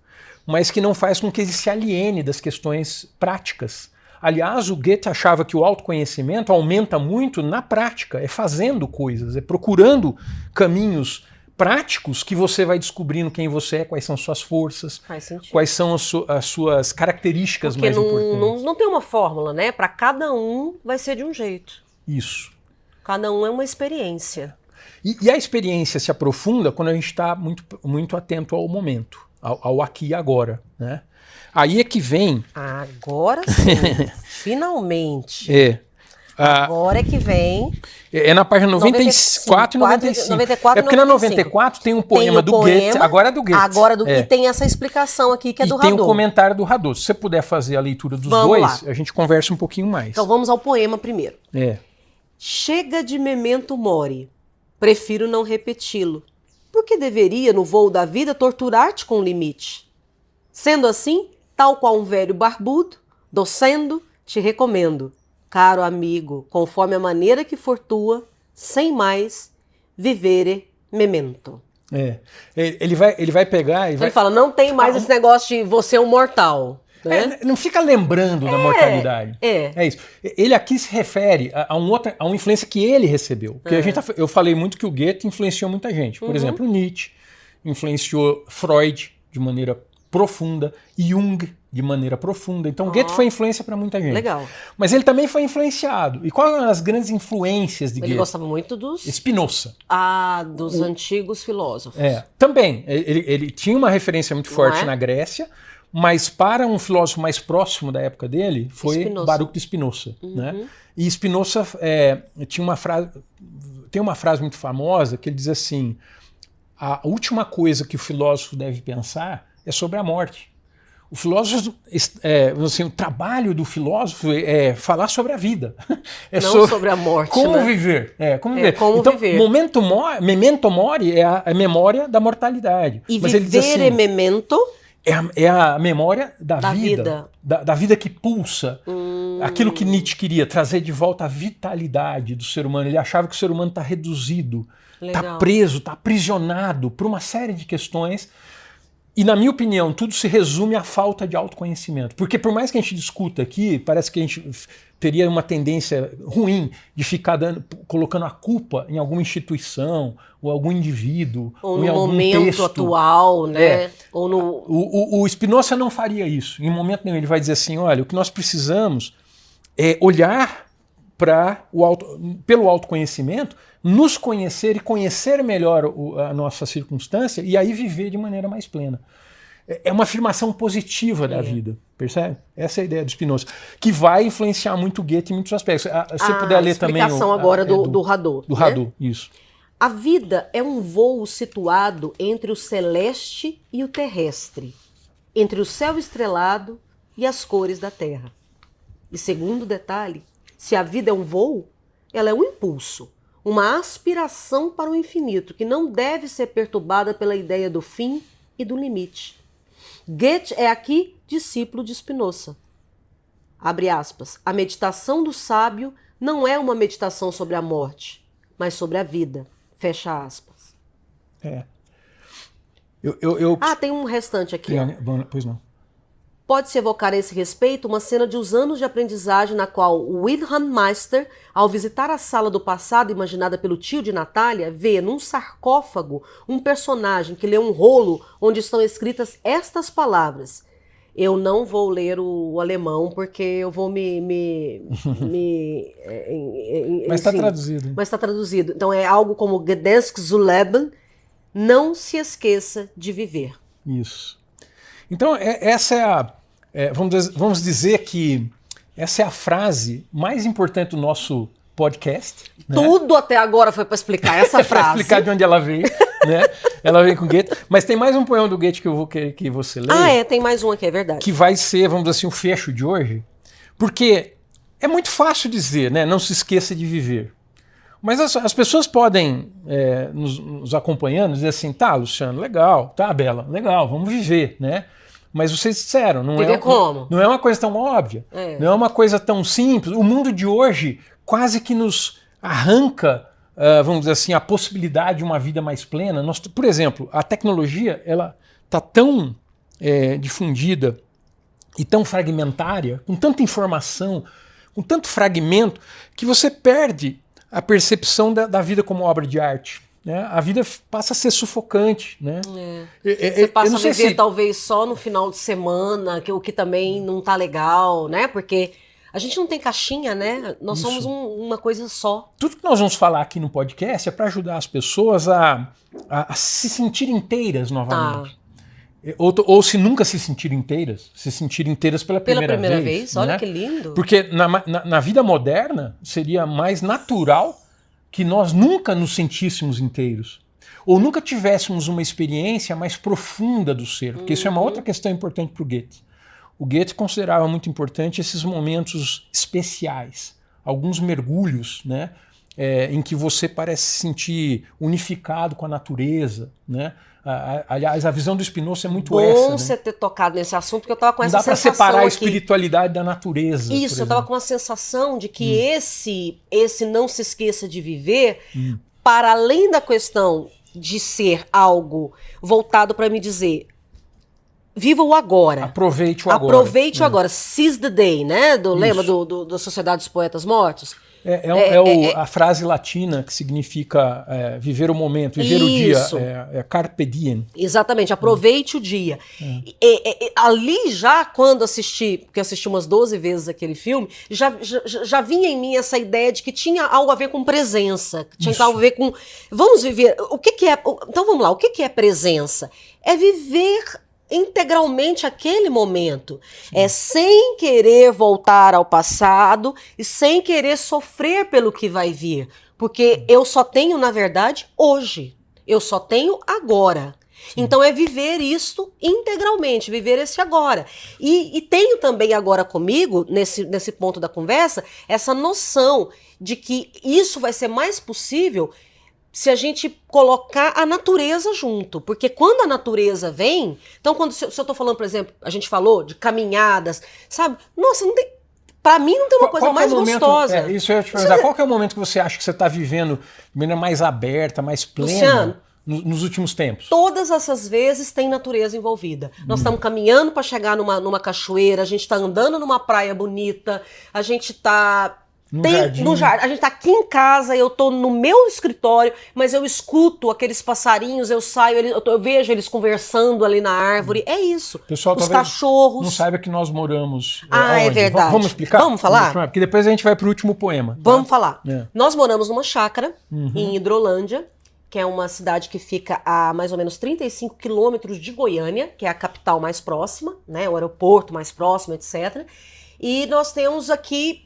mas que não faz com que ele se aliene das questões práticas. Aliás, o Goethe achava que o autoconhecimento aumenta muito na prática, é fazendo coisas, é procurando caminhos práticos que você vai descobrindo quem você é, quais são suas forças, quais são as suas características mais importantes. Não tem uma fórmula, né? Para cada um vai ser de um jeito. Isso. Cada um é uma experiência. E a experiência se aprofunda quando a gente está muito, muito atento ao momento, ao aqui e agora, né? Aí é que vem... Agora sim, finalmente. Agora é que vem... É na página 94 e 95. 94 é porque 95. Na 94 tem um poema do Goethe, agora é do Goethe. E tem essa explicação aqui que é do Hadot. E tem um comentário do Hadot. Se você puder fazer a leitura dos dois, a gente conversa um pouquinho mais. Então vamos ao poema primeiro. Chega de memento mori. Prefiro não repeti-lo. Porque deveria, no voo da vida, torturar-te com limite. Sendo assim, tal qual um velho barbudo, docendo, te recomendo, caro amigo, conforme a maneira que for tua, sem mais, vivere memento. Ele vai pegar e vai... Ele fala, não tem mais esse negócio de você é um mortal. Né? Não fica lembrando da mortalidade. É isso. Ele aqui se refere a uma influência que ele recebeu. Porque eu falei muito que o Goethe influenciou muita gente. Por exemplo, o Nietzsche influenciou Freud de maneira profunda, Jung de maneira profunda. Então, Goethe foi influência para muita gente. Legal. Mas ele também foi influenciado. E quais eram as grandes influências de Goethe? Ele gostava muito dos... Spinoza. Dos antigos filósofos. Também. Ele tinha uma referência muito forte na Grécia, mas para um filósofo mais próximo da época dele, foi Baruch de Spinoza. Né? E Spinoza tem uma frase muito famosa que ele diz assim, a última coisa que o filósofo deve pensar é sobre a morte. O filósofo, o trabalho do filósofo é falar sobre a vida. Não sobre a morte. Como viver. Como viver. Memento mori é a memória da mortalidade. E mas ele diz assim, memento... É a memória da vida. Da vida que pulsa. Aquilo que Nietzsche queria, trazer de volta a vitalidade do ser humano. Ele achava que o ser humano está reduzido, está preso, está aprisionado por uma série de questões. E, na minha opinião, tudo se resume à falta de autoconhecimento. Porque por mais que a gente discuta aqui, parece que a gente teria uma tendência ruim de ficar colocando a culpa em alguma instituição, ou algum indivíduo, ou em algum momento texto atual, né? Ou no... O Spinoza não faria isso. Em momento nenhum ele vai dizer assim, olha, o que nós precisamos é olhar pelo autoconhecimento, nos conhecer e conhecer melhor a nossa circunstância e aí viver de maneira mais plena. É uma afirmação positiva da vida, percebe? Essa é a ideia do Spinoza, que vai influenciar muito o Goethe em muitos aspectos. Se puder ler também... A explicação agora do Hadot. Do Hadot, isso. A vida é um voo situado entre o celeste e o terrestre, entre o céu estrelado e as cores da terra. E segundo detalhe, se a vida é um voo, ela é um impulso, uma aspiração para o infinito, que não deve ser perturbada pela ideia do fim e do limite. Goethe é aqui discípulo de Spinoza. Abre aspas. A meditação do sábio não é uma meditação sobre a morte, mas sobre a vida. Fecha aspas. Tem um restante aqui. Pois não. Pode-se evocar a esse respeito uma cena de uns anos de aprendizagem na qual Wilhelm Meister, ao visitar a sala do passado imaginada pelo tio de Natália, vê num sarcófago um personagem que lê um rolo onde estão escritas estas palavras. Eu não vou ler o alemão porque eu vou Mas está traduzido. Mas está traduzido. Então é algo como Gedenk zu leben, não se esqueça de viver. Isso. Então, essa é vamos dizer que essa é a frase mais importante do nosso podcast. Né? Tudo até agora foi para explicar essa frase. Para explicar de onde ela veio. Né? Ela veio com Goethe. Mas tem mais um poema do Goethe que eu vou querer que você leia. Tem mais um aqui, é verdade. Que vai ser, vamos dizer assim, o fecho de hoje. Porque é muito fácil dizer, né? Não se esqueça de viver. Mas as pessoas podem, nos acompanhando, dizer assim, tá, Luciano, legal, tá, Bela, legal, vamos viver, né? Mas vocês disseram, não é uma coisa tão óbvia, não é uma coisa tão simples. O mundo de hoje quase que nos arranca, vamos dizer assim, a possibilidade de uma vida mais plena. Por exemplo, a tecnologia, ela está tão difundida e tão fragmentária, com tanta informação, com tanto fragmento, que você perde a percepção da vida como obra de arte. Né? A vida passa a ser sufocante. Né? Você passa a viver talvez só no final de semana, o que também não tá legal, né? Porque a gente não tem caixinha, né? Nós somos uma coisa só. Tudo que nós vamos falar aqui no podcast é para ajudar as pessoas a se sentirem inteiras novamente. Ou se nunca se sentirem inteiras pela primeira vez. Olha, né? que lindo. Porque na vida moderna seria mais natural que nós nunca nos sentíssemos inteiros. Ou nunca tivéssemos uma experiência mais profunda do ser. Porque isso é uma outra questão importante para o Goethe. O Goethe considerava muito importante esses momentos especiais. Alguns mergulhos, né? em que você parece se sentir unificado com a natureza, né? Aliás, a visão do Spinoza é muito essa. Bom você ter tocado nesse assunto, porque eu estava com essa sensação. Não dá para separar a espiritualidade da natureza. Isso, eu estava com a sensação de que esse não se esqueça de viver, para além da questão de ser algo voltado para me dizer, viva o agora. Aproveite o agora. Aproveite o agora. Seize the day, né? Lembra da Sociedade dos Poetas Mortos? A frase latina que significa viver o momento, viver o dia, carpe diem. Exatamente, aproveite o dia. Ali já, quando porque assisti umas 12 vezes aquele filme, já vinha em mim essa ideia de que tinha algo a ver com presença, que tinha algo a ver com... Vamos viver... O que é... Então vamos lá, o que é presença? É viver integralmente aquele momento. É sem querer voltar ao passado e sem querer sofrer pelo que vai vir. Porque eu só tenho, na verdade, hoje. Eu só tenho agora. Então é viver isto integralmente, viver esse agora. E tenho também agora comigo, nesse ponto da conversa, essa noção de que isso vai ser mais possível se a gente colocar a natureza junto. Porque quando a natureza vem... Então, se eu estou falando, por exemplo, a gente falou de caminhadas, sabe? Nossa, não tem... Para mim não tem uma coisa mais gostosa. Isso eu ia te perguntar. Qual que é o momento que você acha que você está vivendo de maneira mais aberta, mais plena, Luciano, nos últimos tempos? Todas essas vezes tem natureza envolvida. Nós estamos caminhando para chegar numa cachoeira, a gente está andando numa praia bonita, a gente está... No jardim. A gente tá aqui em casa, eu tô no meu escritório, mas eu escuto aqueles passarinhos, eu saio, eu vejo eles conversando ali na árvore. É isso. Pessoal, os cachorros. Não saiba que nós moramos. É verdade. Vamos explicar? Vamos falar? Porque depois a gente vai pro último poema. Tá? Vamos falar. Nós moramos numa chácara em Hidrolândia, que é uma cidade que fica a mais ou menos 35 quilômetros de Goiânia, que é a capital mais próxima, né? O aeroporto mais próximo, etc. E nós temos aqui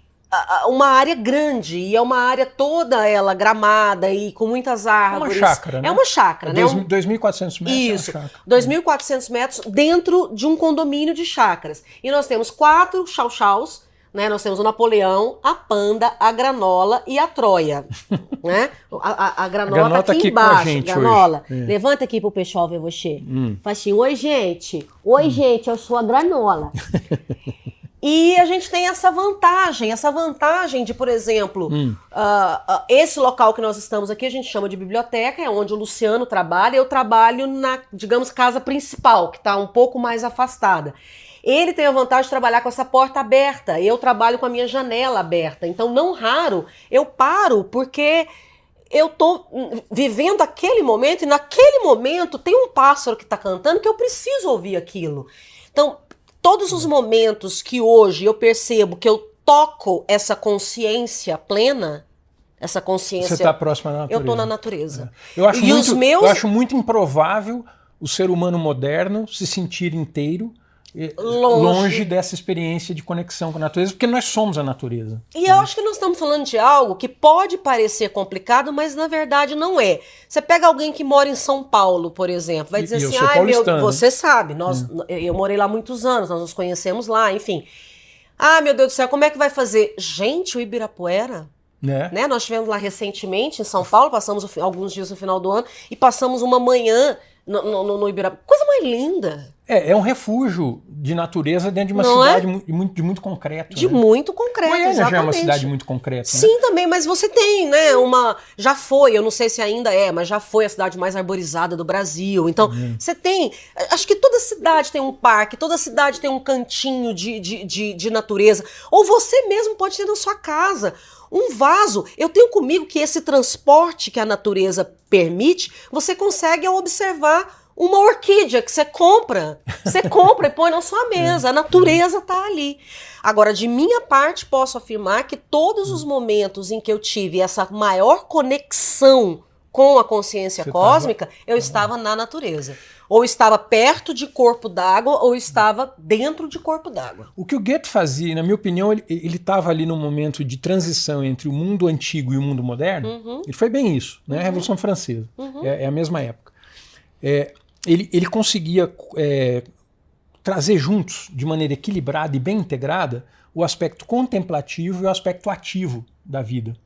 uma área grande, e é uma área toda ela gramada e com muitas árvores. É uma chácara, né? É uma chácara, né? 2.400 metros. Isso, 2.400 metros dentro de um condomínio de chácaras. E nós temos 4 chau-chaus, né? Nós temos o Napoleão, a Panda, a Granola e a Troia. Né? A Granola tá aqui embaixo. Com a gente Granola, hoje. Levanta aqui pro pessoal ver você. Faz assim, oi gente, gente, eu sou a Granola. E a gente tem essa vantagem de, por exemplo, esse local que nós estamos aqui, a gente chama de biblioteca, é onde o Luciano trabalha, eu trabalho na, digamos, casa principal, que está um pouco mais afastada. Ele tem a vantagem de trabalhar com essa porta aberta, eu trabalho com a minha janela aberta, então não raro eu paro, porque eu tô vivendo aquele momento, e naquele momento tem um pássaro que está cantando que eu preciso ouvir aquilo. Então, todos os momentos que hoje eu percebo que eu toco essa consciência plena, essa consciência... Você está próxima da natureza. Eu estou na natureza. Eu acho muito improvável o ser humano moderno se sentir inteiro longe dessa experiência de conexão com a natureza, porque nós somos a natureza. E eu acho que nós estamos falando de algo que pode parecer complicado, mas na verdade não é. Você pega alguém que mora em São Paulo, por exemplo, vai dizer assim, você sabe, eu morei lá muitos anos, nós nos conhecemos lá, enfim. Meu Deus do céu, como é que vai fazer? Gente, o Ibirapuera... Né? Nós estivemos lá recentemente em São Paulo, passamos alguns dias no final do ano e passamos uma manhã no Ibirapuera. Coisa mais linda. É um refúgio de natureza dentro de uma cidade de muito concreto. De muito concreto, Goiânia exatamente. já é uma cidade muito concreta. Sim, né? Também, mas você tem, né, já foi, eu não sei se ainda mas já foi a cidade mais arborizada do Brasil. Então, você tem, acho que toda cidade tem um parque, toda cidade tem um cantinho de natureza. Ou você mesmo pode ter na sua casa um vaso. Eu tenho comigo que esse transporte que a natureza permite, você consegue observar uma orquídea que você compra e põe na sua mesa. A natureza está ali. Agora, de minha parte, posso afirmar que todos os momentos em que eu tive essa maior conexão com a consciência cósmica, eu estava na natureza. Ou estava perto de corpo d'água, ou estava dentro de corpo d'água. O que o Goethe fazia, na minha opinião, ele estava ali num momento de transição entre o mundo antigo e o mundo moderno. Ele foi bem isso, né? A Revolução Francesa. É a mesma época. Ele conseguia trazer juntos, de maneira equilibrada e bem integrada, o aspecto contemplativo e o aspecto ativo da vida.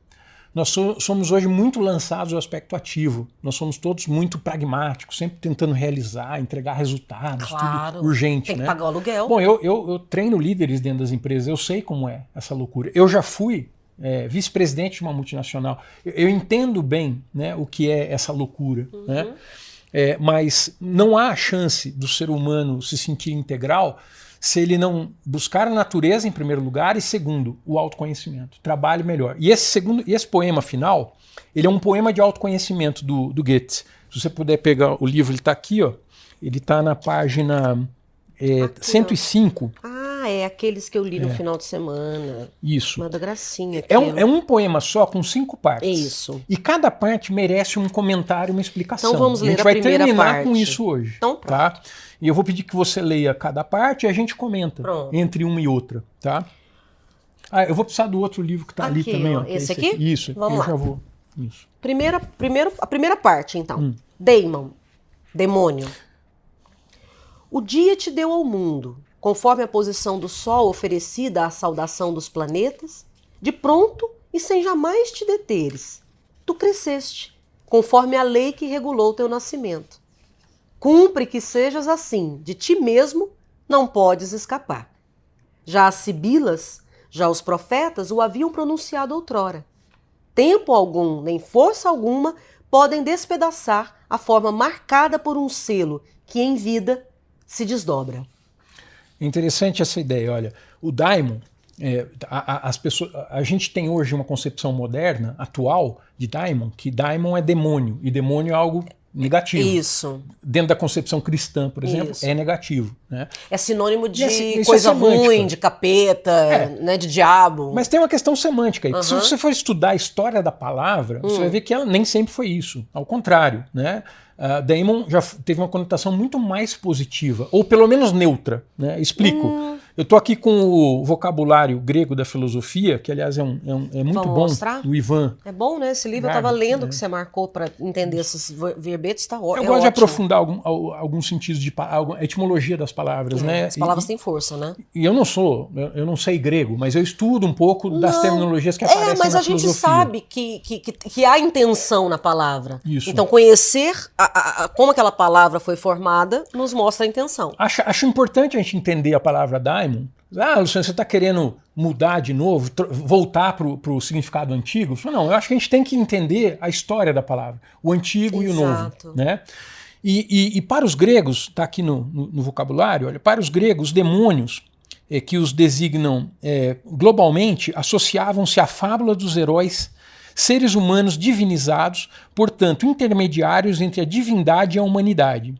Nós somos hoje muito lançados ao aspecto ativo. Nós somos todos muito pragmáticos, sempre tentando realizar, entregar resultados, tudo urgente. Tem que né? pagar o aluguel. Bom, eu treino líderes dentro das empresas, eu sei como é essa loucura. Eu já fui vice-presidente de uma multinacional. Eu entendo bem, né, o que é essa loucura. Né? Mas não há chance do ser humano se sentir integral se ele não buscar a natureza em primeiro lugar e segundo, o autoconhecimento. Trabalhe melhor. E esse poema final, ele é um poema de autoconhecimento do Goethe. Se você puder pegar o livro, ele está aqui, ó. Ele está na página 105. É aqueles que eu li no final de semana. Isso. Manda gracinha. É um poema só com 5 partes. Isso. E cada parte merece um comentário, uma explicação. Então vamos ler a primeira parte. A gente vai terminar com isso hoje. Então pronto. Tá? E eu vou pedir que você leia cada parte e a gente comenta entre uma e outra, tá? Eu vou precisar do outro livro que está ali também. Ó, esse aqui? Isso, vamos lá. Já vou. Isso. A primeira parte, então. Demônio. O dia te deu ao mundo, conforme a posição do sol oferecida à saudação dos planetas, de pronto e sem jamais te deteres. Tu cresceste, conforme a lei que regulou teu nascimento. Cumpre que sejas assim, de ti mesmo não podes escapar. Já as sibilas, já os profetas o haviam pronunciado outrora. Tempo algum, nem força alguma, podem despedaçar a forma marcada por um selo que em vida se desdobra. Interessante essa ideia, olha, o daimon, a gente tem hoje uma concepção moderna, atual, de daimon, que daimon é demônio, e demônio é algo negativo. Isso. Dentro da concepção cristã, por exemplo, é negativo. Né? É sinônimo de coisa ruim, de capeta, né, de diabo. Mas tem uma questão semântica aí. Se você for estudar a história da palavra, você vai ver que ela nem sempre foi isso. Ao contrário, né? Daimon já teve uma conotação muito mais positiva, ou pelo menos neutra. Né? Explico. Eu estou aqui com o vocabulário grego da filosofia, que aliás é muito bom, mostrar? do Ivan. É bom, né? Esse livro eu estava lendo que você marcou para entender esses verbetes, está ótimo. Eu gosto de aprofundar alguns sentidos de a etimologia das palavras, né? As palavras têm força, né? E eu não sei grego, mas eu estudo um pouco das terminologias que aparecem na filosofia. Mas a gente sabe que há intenção na palavra. Isso. Então conhecer como aquela palavra foi formada nos mostra a intenção. Acho importante a gente entender a palavra daimon. Luciano, você está querendo mudar de novo, voltar para o significado antigo? Não, eu acho que a gente tem que entender a história da palavra, o antigo e o novo. Né? E para os gregos, está aqui no vocabulário, olha, para os gregos, os demônios que os designam globalmente associavam-se à fábula dos heróis, seres humanos divinizados, portanto intermediários entre a divindade e a humanidade.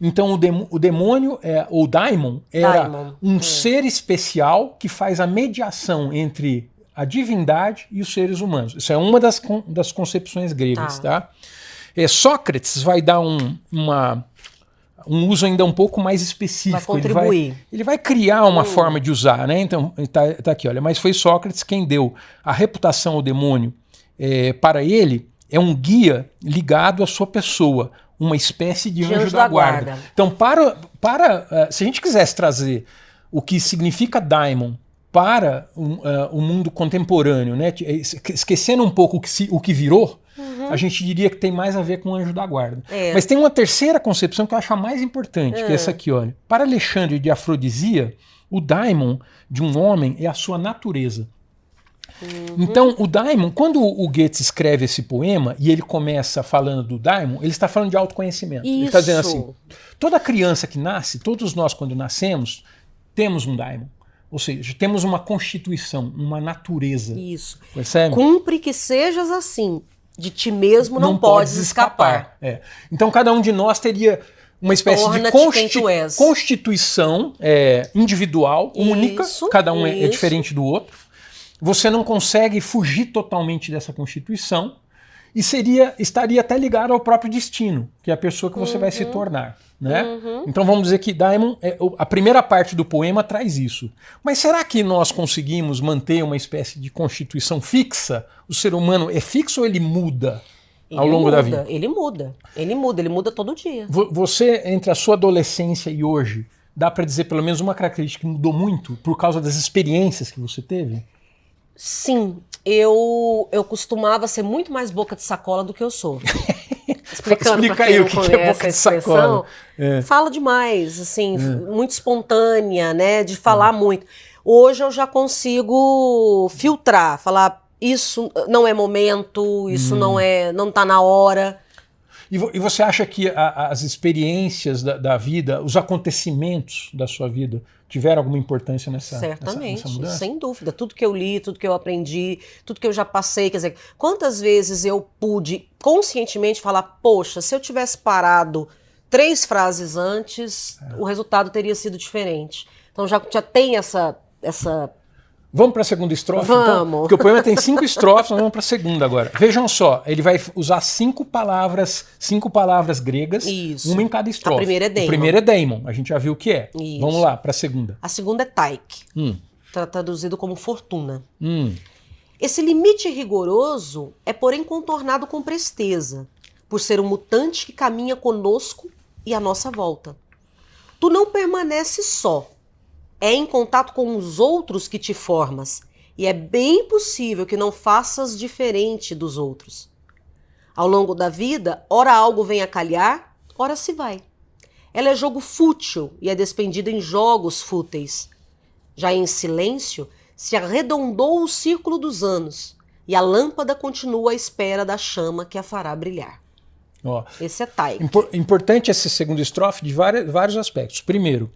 Então o demônio, ou daimon, era um ser especial que faz a mediação entre a divindade e os seres humanos. Isso é uma das concepções gregas. Tá? Sócrates vai dar um uso ainda um pouco mais específico. Vai contribuir. Ele vai criar uma forma de usar. Né? Então tá aqui, olha. Mas foi Sócrates quem deu a reputação ao demônio. Para ele, é um guia ligado à sua pessoa, uma espécie de anjo da guarda. Então, se a gente quisesse trazer o que significa daimon para o mundo contemporâneo, né, esquecendo um pouco o que virou, a gente diria que tem mais a ver com o anjo da guarda. Mas tem uma terceira concepção que eu acho a mais importante, que é essa aqui, olha. Para Alexandre de Afrodisia, o daimon de um homem é a sua natureza. Então, o daimon, quando o Goethe escreve esse poema e ele começa falando do daimon, ele está falando de autoconhecimento. Ele está dizendo assim, toda criança que nasce, todos nós quando nascemos, temos um daimon. Ou seja, temos uma constituição, uma natureza. Isso. Percebe? Cumpre que sejas assim, de ti mesmo não podes escapar. Então, cada um de nós teria uma espécie de constituição individual, única, cada um é diferente do outro. Você não consegue fugir totalmente dessa constituição e estaria até ligado ao próprio destino, que é a pessoa que você vai se tornar. Né? Então vamos dizer que daimon, a primeira parte do poema traz isso. Mas será que nós conseguimos manter uma espécie de constituição fixa? O ser humano é fixo ou ele muda ao longo da vida? Ele muda todo dia. Você, entre a sua adolescência e hoje, dá para dizer pelo menos uma característica que mudou muito por causa das experiências que você teve? Sim, Eu costumava ser muito mais boca de sacola do que eu sou. Explicando Explica pra quem aí não o que conhece é boca de sacola. fala demais, assim, muito espontânea, né, de falar muito. Hoje eu já consigo filtrar, falar isso não é momento, isso não tá na hora. E você acha que as experiências da vida, os acontecimentos da sua vida, tiveram alguma importância nessa mudança? Sem dúvida. Tudo que eu li, tudo que eu aprendi, tudo que eu já passei, quer dizer, quantas vezes eu pude conscientemente falar, poxa, se eu tivesse parado 3 frases antes, o resultado teria sido diferente. Então já tem essa... Vamos para a segunda estrofe, Vamos. então? Porque o poema tem 5 estrofes, nós vamos para a segunda agora. Vejam só, ele vai usar 5 palavras gregas, Isso. uma em cada estrofe. A primeira é daimon. O primeiro é daimon, a gente já viu o que é. Isso. Vamos lá, para a segunda. A segunda é taik, traduzido como fortuna. Hum. Esse limite rigoroso é, porém, contornado com presteza, por ser um mutante que caminha conosco e à nossa volta. Tu não permaneces só. É em contato com os outros que te formas, e é bem possível que não faças diferente dos outros. Ao longo da vida, ora algo vem a calhar, ora se vai. Ela é jogo fútil e é despendida em jogos fúteis. Já em silêncio, se arredondou o círculo dos anos, e a lâmpada continua à espera da chama que a fará brilhar. Ó, esse é taik. Importante essa segunda estrofe de vários aspectos. Primeiro,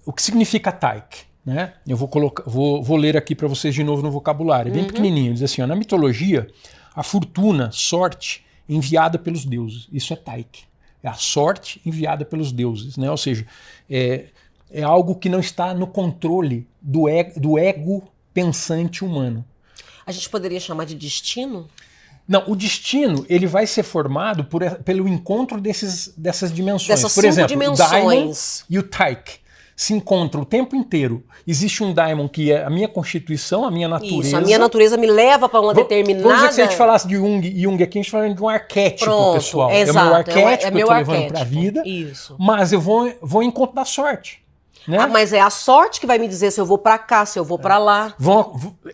o que significa taik, né? Eu vou ler aqui para vocês de novo no vocabulário. É bem pequenininho. Diz assim, ó, na mitologia, a fortuna, sorte, enviada pelos deuses. Isso é taik. É a sorte enviada pelos deuses, né? Ou seja, é algo que não está no controle do ego pensante humano. A gente poderia chamar de destino? Não, o destino ele vai ser formado pelo encontro dessas dimensões. Dessas Por 5 exemplo, dimensões. o daimon e o taik se encontram o tempo inteiro. Existe um daimon que é a minha constituição, a minha natureza. Isso, a minha natureza me leva para uma determinada... Vamos dizer que se a gente falasse de Jung aqui, a gente falaria de um arquétipo, pessoal. Exato, é o meu arquétipo, meu eu estou arquétipo. levando para a vida, Isso. mas eu vou em encontro da sorte. Né? Mas é a sorte que vai me dizer se eu vou para cá, se eu vou para lá.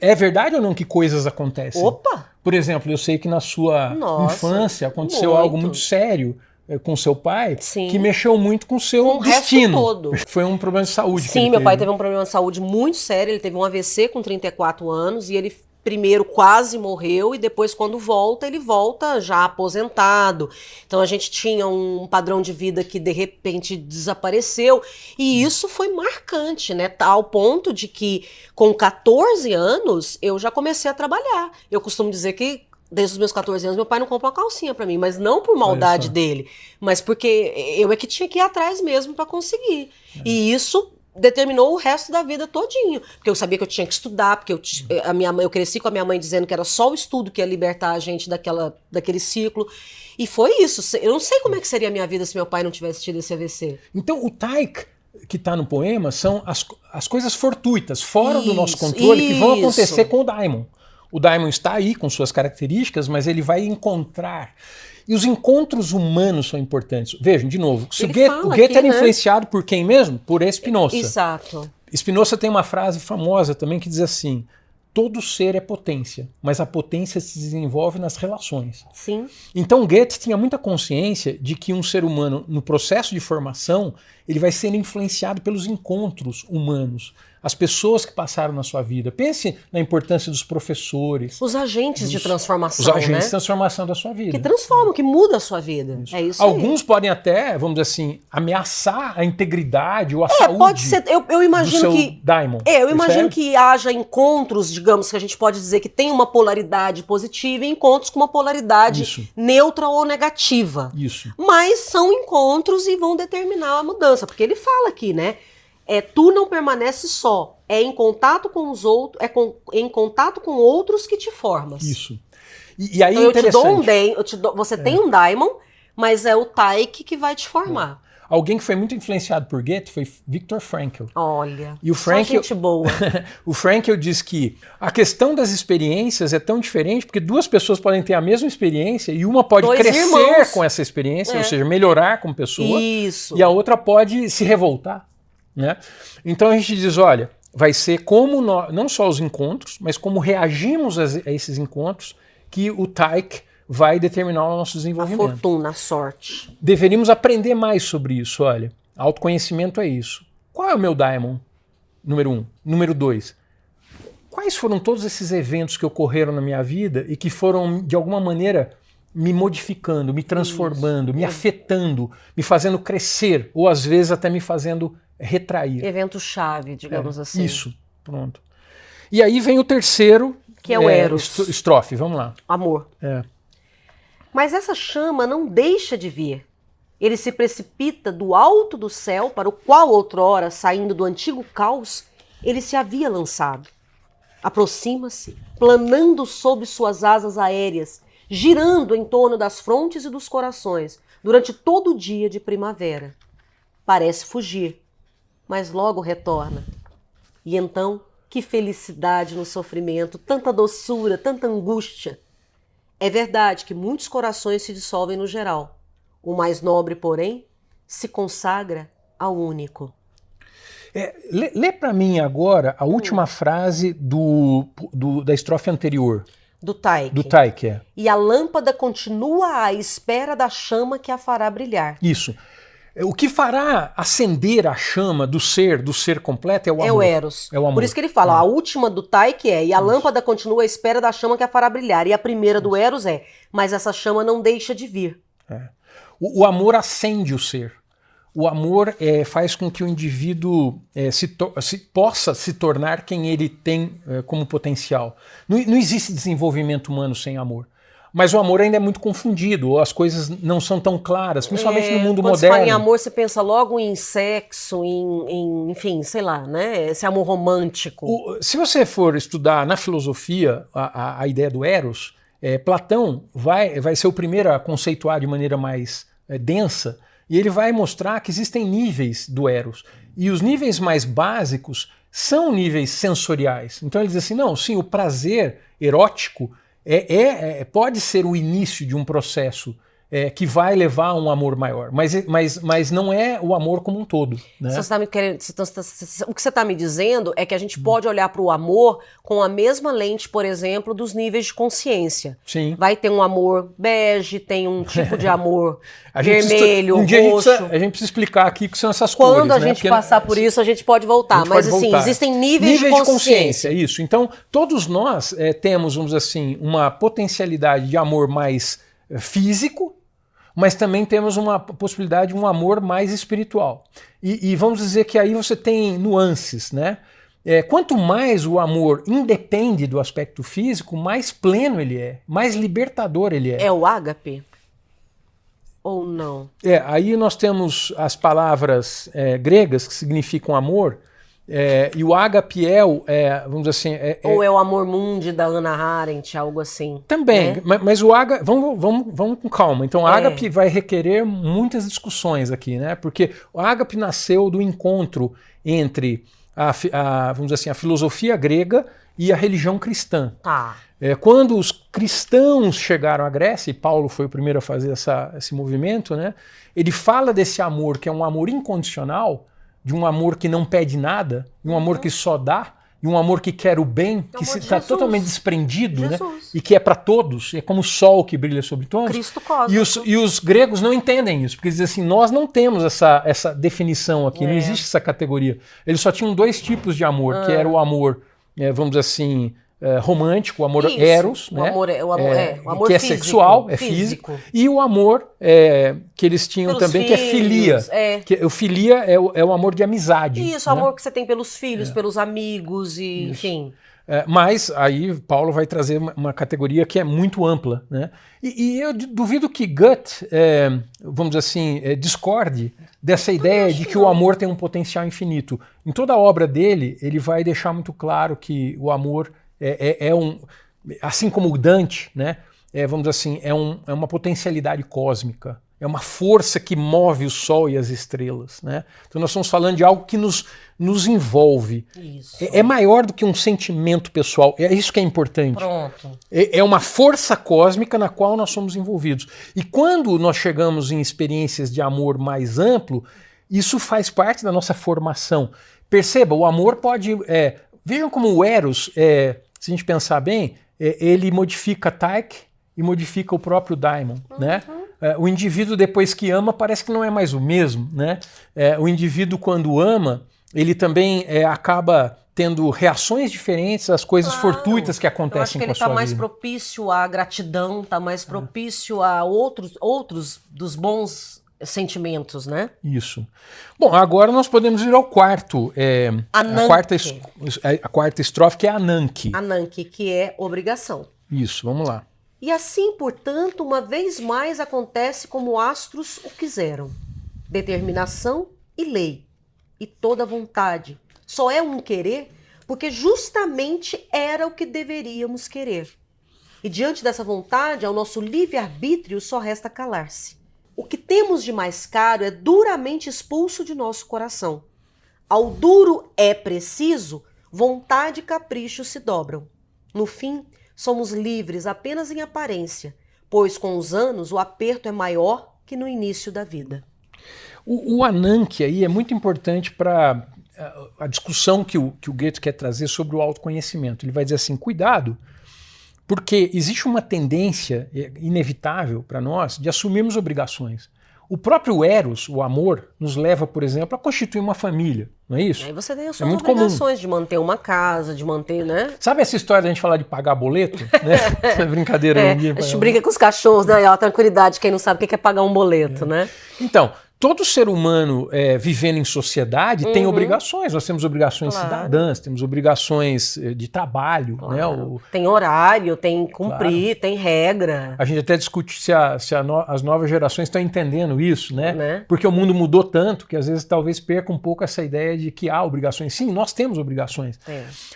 É verdade ou não que coisas acontecem? Opa! Por exemplo, eu sei que na sua infância aconteceu algo muito sério com seu pai, que mexeu muito com o seu destino. Todo. Foi um problema de saúde. Sim, meu pai teve um problema de saúde muito sério, ele teve um AVC com 34 anos e ele primeiro quase morreu e depois quando volta, ele volta já aposentado. Então a gente tinha um padrão de vida que de repente desapareceu e isso foi marcante, né? Ao ponto de que com 14 anos eu já comecei a trabalhar. Eu costumo dizer que desde os meus 14 anos meu pai não compra uma calcinha pra mim, mas não por maldade dele, mas porque eu é que tinha que ir atrás mesmo pra conseguir. E isso determinou o resto da vida todinho. Porque eu sabia que eu tinha que estudar, porque eu cresci com a minha mãe dizendo que era só o estudo que ia libertar a gente daquele ciclo. E foi isso. Eu não sei como é que seria a minha vida se meu pai não tivesse tido esse AVC. Então o taik que está no poema são as coisas fortuitas, fora do nosso controle, que vão acontecer com o daimon. O daimon está aí com suas características, mas ele vai encontrar. E os encontros humanos são importantes. Vejam, de novo, o Goethe era influenciado por quem mesmo? Por Spinoza. Exato. Spinoza tem uma frase famosa também que diz assim, todo ser é potência, mas a potência se desenvolve nas relações. Sim. Então Goethe tinha muita consciência de que um ser humano, no processo de formação, ele vai ser influenciado pelos encontros humanos. As pessoas que passaram na sua vida. Pense na importância dos professores. Os agentes de transformação, Os agentes de transformação da sua vida. Que transformam, que mudam a sua vida. Isso. É isso Alguns podem até, vamos dizer assim, ameaçar a integridade ou a saúde pode ser. Eu imagino do seu que daimon. Eu imagino que haja encontros, digamos, que a gente pode dizer que tem uma polaridade positiva e encontros com uma polaridade neutra ou negativa. Isso. Mas são encontros e vão determinar a mudança. Porque ele fala aqui, né? Tu não permanece só, é em contato com os outros, em contato com outros que te formas. Isso. E aí então, é interessante. Você tem um daimon, mas é o taik que vai te formar. Alguém que foi muito influenciado por Goethe foi Viktor Frankl. Olha, e o Frankl, gente boa. O Frankl diz que a questão das experiências é tão diferente porque duas pessoas podem ter a mesma experiência e uma pode crescer com essa experiência, ou seja, melhorar como pessoa. Isso. E a outra pode se revoltar. Né? Então a gente diz, olha, vai ser como não só os encontros, mas como reagimos a esses encontros que o Tyche vai determinar o nosso desenvolvimento. A fortuna, a sorte. Deveríamos aprender mais sobre isso, olha. Autoconhecimento é isso. Qual é o meu Daimon? Número 1. Número 2. Quais foram todos esses eventos que ocorreram na minha vida e que foram, de alguma maneira, me modificando, me transformando, me afetando, me fazendo crescer, ou às vezes até me fazendo retrair. Evento-chave, digamos assim. Isso, pronto. E aí vem o terceiro, que é o Eros. Estrofe, vamos lá. Amor. Mas essa chama não deixa de vir. Ele se precipita do alto do céu, para o qual outrora, saindo do antigo caos, ele se havia lançado. Aproxima-se, planando sob suas asas aéreas, girando em torno das frontes e dos corações, durante todo o dia de primavera. Parece fugir, mas logo retorna. E então, que felicidade no sofrimento, tanta doçura, tanta angústia. É verdade que muitos corações se dissolvem no geral. O mais nobre, porém, se consagra ao único. Lê para mim agora a última frase da estrofe anterior. Do Tyche. Do Tyche. E a lâmpada continua à espera da chama que a fará brilhar. Isso. O que fará acender a chama do ser completo é o amor. É o Eros. É o amor. Por isso que ele fala, a última do Tyche e a lâmpada continua à espera da chama que a fará brilhar. E a primeira do Eros mas essa chama não deixa de vir. O amor acende o ser. O amor faz com que o indivíduo possa se tornar quem ele tem como potencial. Não existe desenvolvimento humano sem amor. Mas o amor ainda é muito confundido, ou as coisas não são tão claras, principalmente no mundo moderno. Quando você fala em amor, você pensa logo em sexo, enfim, sei lá, né? Esse amor romântico. Se você for estudar na filosofia a ideia do Eros, Platão vai ser o primeiro a conceituar de maneira mais densa, e ele vai mostrar que existem níveis do Eros. E os níveis mais básicos são níveis sensoriais. Então ele diz assim, não, sim, o prazer erótico pode ser o início de um processo que vai levar a um amor maior, mas não é o amor como um todo. Né? O que você está me dizendo é que a gente pode olhar para o amor com a mesma lente, por exemplo, dos níveis de consciência. Sim. Vai ter um amor bege, tem um tipo de amor vermelho, roxo. A gente precisa explicar aqui o que são essas cores. Quando a gente passar por isso, a gente pode voltar. Mas assim, existem níveis de consciência. Isso. Então, todos nós temos, vamos dizer assim, uma potencialidade de amor mais físico, mas também temos uma possibilidade de um amor mais espiritual. E vamos dizer que aí você tem nuances, né? Quanto mais o amor independe do aspecto físico, mais pleno ele é, mais libertador ele é. É o ágape? Ou não? Aí nós temos as palavras gregas que significam amor, e o agapiel, vamos dizer assim... Ou é o amor mundi da Hannah Arendt, algo assim. Também, né? mas o agape... Vamos com calma. Então, o agape vai requerer muitas discussões aqui, né? Porque o agape nasceu do encontro entre, vamos dizer assim, a filosofia grega e a religião cristã. Tá. Quando os cristãos chegaram à Grécia, e Paulo foi o primeiro a fazer esse movimento, né? Ele fala desse amor que é um amor incondicional, de um amor que não pede nada, de um amor que só dá, de um amor que quer o bem, que está totalmente desprendido, né? E que é para todos, é como o sol que brilha sobre todos. Cristo cósmico. E os gregos não entendem isso, porque eles dizem assim, nós não temos essa definição aqui, não existe essa categoria. Eles só tinham dois tipos de amor, que era o amor, vamos dizer assim, romântico, o amor eros, o amor que é físico, sexual, é físico, e o amor que eles tinham pelos também, filhos, que é filia. Que o filia é o amor de amizade. Isso, né? O amor que você tem pelos filhos, pelos amigos, e enfim. Mas aí Paulo vai trazer uma categoria que é muito ampla. Né? E eu duvido que Goethe, vamos dizer assim, discorde dessa ideia de que o amor tem um potencial infinito. Em toda a obra dele, ele vai deixar muito claro que o amor assim como o Dante, né? Vamos dizer assim, é uma potencialidade cósmica, é uma força que move o sol e as estrelas, né? Então nós estamos falando de algo que nos envolve. Isso. É maior do que um sentimento pessoal, é isso que é importante. Pronto. É uma força cósmica na qual nós somos envolvidos. E quando nós chegamos em experiências de amor mais amplo, isso faz parte da nossa formação. Perceba, o amor pode... vejam como o Eros, se a gente pensar bem, ele modifica Tyche e modifica o próprio Daimon, né? O indivíduo, depois que ama, parece que não é mais o mesmo, né? O indivíduo, quando ama, ele também acaba tendo reações diferentes às coisas fortuitas que acontecem com a sua vida. Eu acho que ele está mais propício à gratidão, está mais propício a outros dos bons sentimentos, né? Isso. Bom, agora nós podemos ir ao quarto, a quarta estrofe, que é Ananke. Ananke, que é obrigação. Isso, vamos lá. E assim, portanto, uma vez mais acontece como astros o quiseram. Determinação e lei, e toda vontade. Só é um querer porque justamente era o que deveríamos querer. E diante dessa vontade, ao nosso livre-arbítrio só resta calar-se. O que temos de mais caro é duramente expulso de nosso coração. Ao duro é preciso, vontade e capricho se dobram. No fim, somos livres apenas em aparência, pois com os anos o aperto é maior que no início da vida. O Ananke aí é muito importante para a discussão que o Goethe quer trazer sobre o autoconhecimento. Ele vai dizer assim, cuidado, porque existe uma tendência inevitável para nós de assumirmos obrigações. O próprio Eros, o amor, nos leva, por exemplo, a constituir uma família, não é isso? Aí você tem as suas obrigações de manter uma casa, de manter, né? Sabe essa história da gente falar de pagar boleto? Né? Essa brincadeira. A gente brinca com os cachorros, né? A tranquilidade, quem não sabe o que é pagar um boleto, né? Então, todo ser humano vivendo em sociedade tem obrigações. Nós temos obrigações cidadãs, temos obrigações de trabalho. Né? Tem horário, tem cumprir, tem regra. A gente até discute se as novas gerações estão entendendo isso, né? Porque o mundo mudou tanto que às vezes talvez perca um pouco essa ideia de que há obrigações. Sim, nós temos obrigações.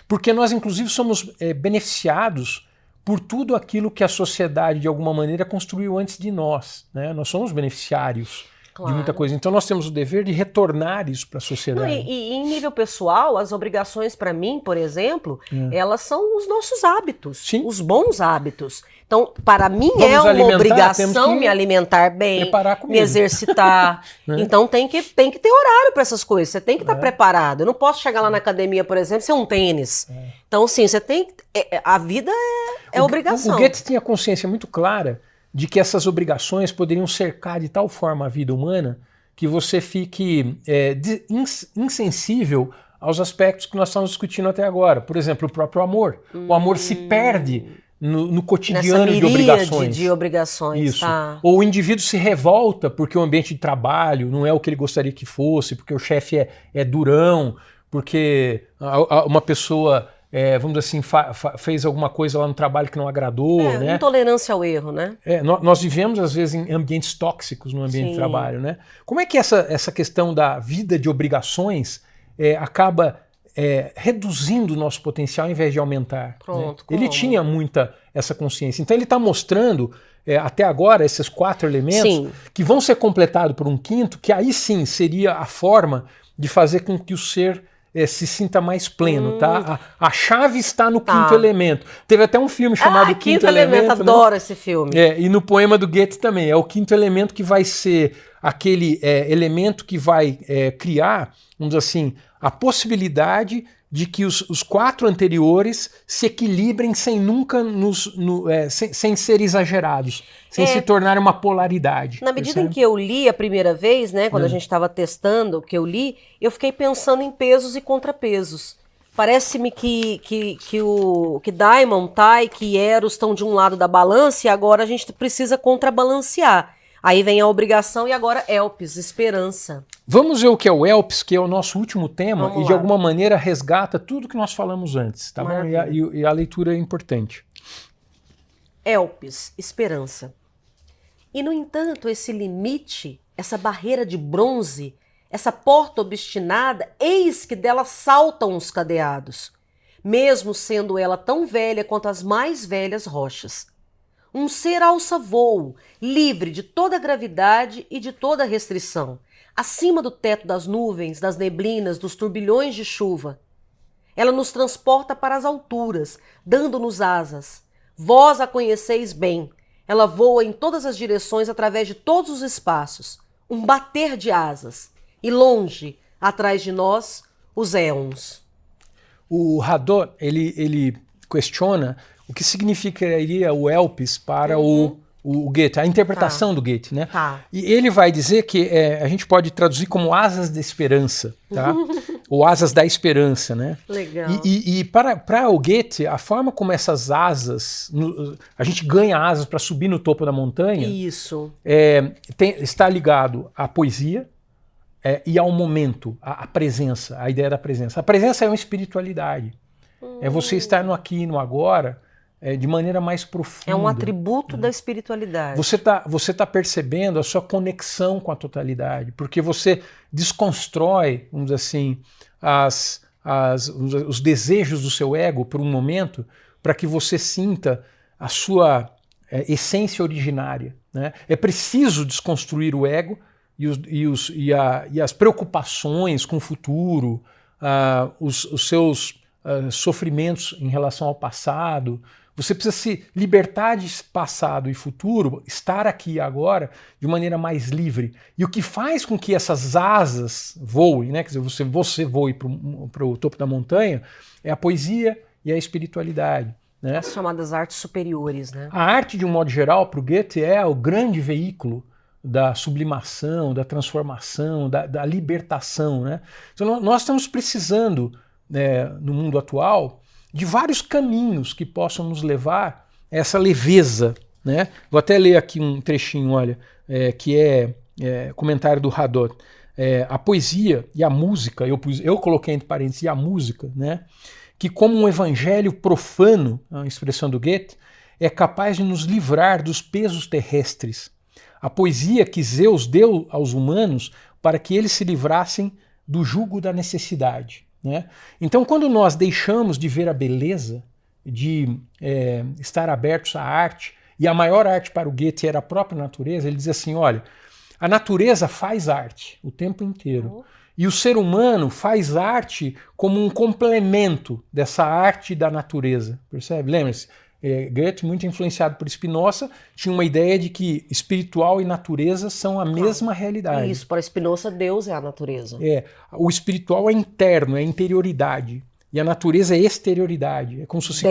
Porque nós, inclusive, somos beneficiados por tudo aquilo que a sociedade, de alguma maneira, construiu antes de nós. Né? Nós somos beneficiários de muita coisa. Então nós temos o dever de retornar isso para a sociedade. E em nível pessoal, as obrigações para mim, por exemplo, elas são os nossos hábitos, os bons hábitos. Então, para mim é uma obrigação me alimentar bem, me exercitar. Então tem que ter horário para essas coisas, você tem que estar preparado. Eu não posso chegar lá na academia, por exemplo, sem um tênis. Então, sim, você tem a vida é obrigação. O Goethe tinha consciência muito clara de que essas obrigações poderiam cercar de tal forma a vida humana que você fique insensível aos aspectos que nós estamos discutindo até agora. Por exemplo, o próprio amor. O amor se perde no cotidiano de obrigações. De obrigações. Isso. Ou o indivíduo se revolta porque o ambiente de trabalho não é o que ele gostaria que fosse, porque o chefe é durão, porque uma pessoa... vamos dizer assim, fez alguma coisa lá no trabalho que não agradou, né? Intolerância ao erro, né? Nós vivemos, às vezes, em ambientes tóxicos no ambiente de trabalho, né? Como é que essa questão da vida de obrigações acaba reduzindo o nosso potencial ao invés de aumentar? Pronto. Né? Ele tinha muita essa consciência. Então ele está mostrando, até agora, esses 4 elementos que vão ser completados por um quinto, que aí sim seria a forma de fazer com que o ser se sinta mais pleno, tá? A chave está no quinto elemento. Teve até um filme chamado Quinto Elemento. Adoro esse filme. E no poema do Goethe também. É o quinto elemento que vai ser aquele elemento que vai criar, vamos dizer assim, a possibilidade de que os 4 anteriores se equilibrem sem nunca sem ser exagerados, sem se tornar uma polaridade. Na medida em que eu li a primeira vez, né, quando a gente estava testando o que eu li, eu fiquei pensando em pesos e contrapesos. Parece-me que Daimon, Tyche e Eros estão de um lado da balança e agora a gente precisa contrabalancear. Aí vem a obrigação e agora Elpis, esperança. Vamos ver o que é o Elpis, que é o nosso último tema e de alguma maneira resgata tudo que nós falamos antes, tá bom? E a leitura é importante. Elpis, esperança. E no entanto, esse limite, essa barreira de bronze, essa porta obstinada, eis que dela saltam os cadeados, mesmo sendo ela tão velha quanto as mais velhas rochas. Um ser alça voo, livre de toda gravidade e de toda restrição, acima do teto das nuvens, das neblinas, dos turbilhões de chuva. Ela nos transporta para as alturas, dando-nos asas. Vós a conheceis bem. Ela voa em todas as direções através de todos os espaços. Um bater de asas. e longe, atrás de nós, os éons. O Hadot, ele questiona o que significaria o Elpis para o Goethe, a interpretação do Goethe, né? E ele vai dizer que a gente pode traduzir como asas da esperança, tá? Ou asas da esperança, né? Legal. E para o Goethe, a forma como essas asas, a gente ganha asas para subir no topo da montanha, isso está ligado à poesia e ao momento, à presença, à ideia da presença. A presença é uma espiritualidade. É você estar no aqui e no agora, de maneira mais profunda. É um atributo da espiritualidade. Você tá percebendo a sua conexão com a totalidade, porque você desconstrói, vamos dizer assim, os desejos do seu ego por um momento, para que você sinta a sua essência originária, né? É preciso desconstruir o ego e as preocupações com o futuro, os seus sofrimentos em relação ao passado. Você precisa se libertar de passado e futuro, estar aqui e agora de maneira mais livre. E o que faz com que essas asas voem, né? Quer dizer, você voe para o topo da montanha, é a poesia e a espiritualidade, né? As chamadas artes superiores, né? A arte, de um modo geral, para o Goethe é o grande veículo da sublimação, da transformação, da libertação, né? Então nós estamos precisando, no mundo atual, de vários caminhos que possam nos levar a essa leveza, né? Vou até ler aqui um trechinho, olha, que é comentário do Hadot. A poesia e a música, eu coloquei entre parênteses, e a música, né? Que como um evangelho profano, a expressão do Goethe, é capaz de nos livrar dos pesos terrestres. A poesia que Zeus deu aos humanos para que eles se livrassem do jugo da necessidade, né? Então, quando nós deixamos de ver a beleza, de estar abertos à arte, e a maior arte para o Goethe era a própria natureza, ele diz assim, olha, a natureza faz arte o tempo inteiro, e o ser humano faz arte como um complemento dessa arte da natureza, percebe? Lembre-se, Goethe, muito influenciado por Spinoza, tinha uma ideia de que espiritual e natureza são a mesma realidade. Isso, para Spinoza, Deus é a natureza. O espiritual é interno, é interioridade. E a natureza é exterioridade. É como se fosse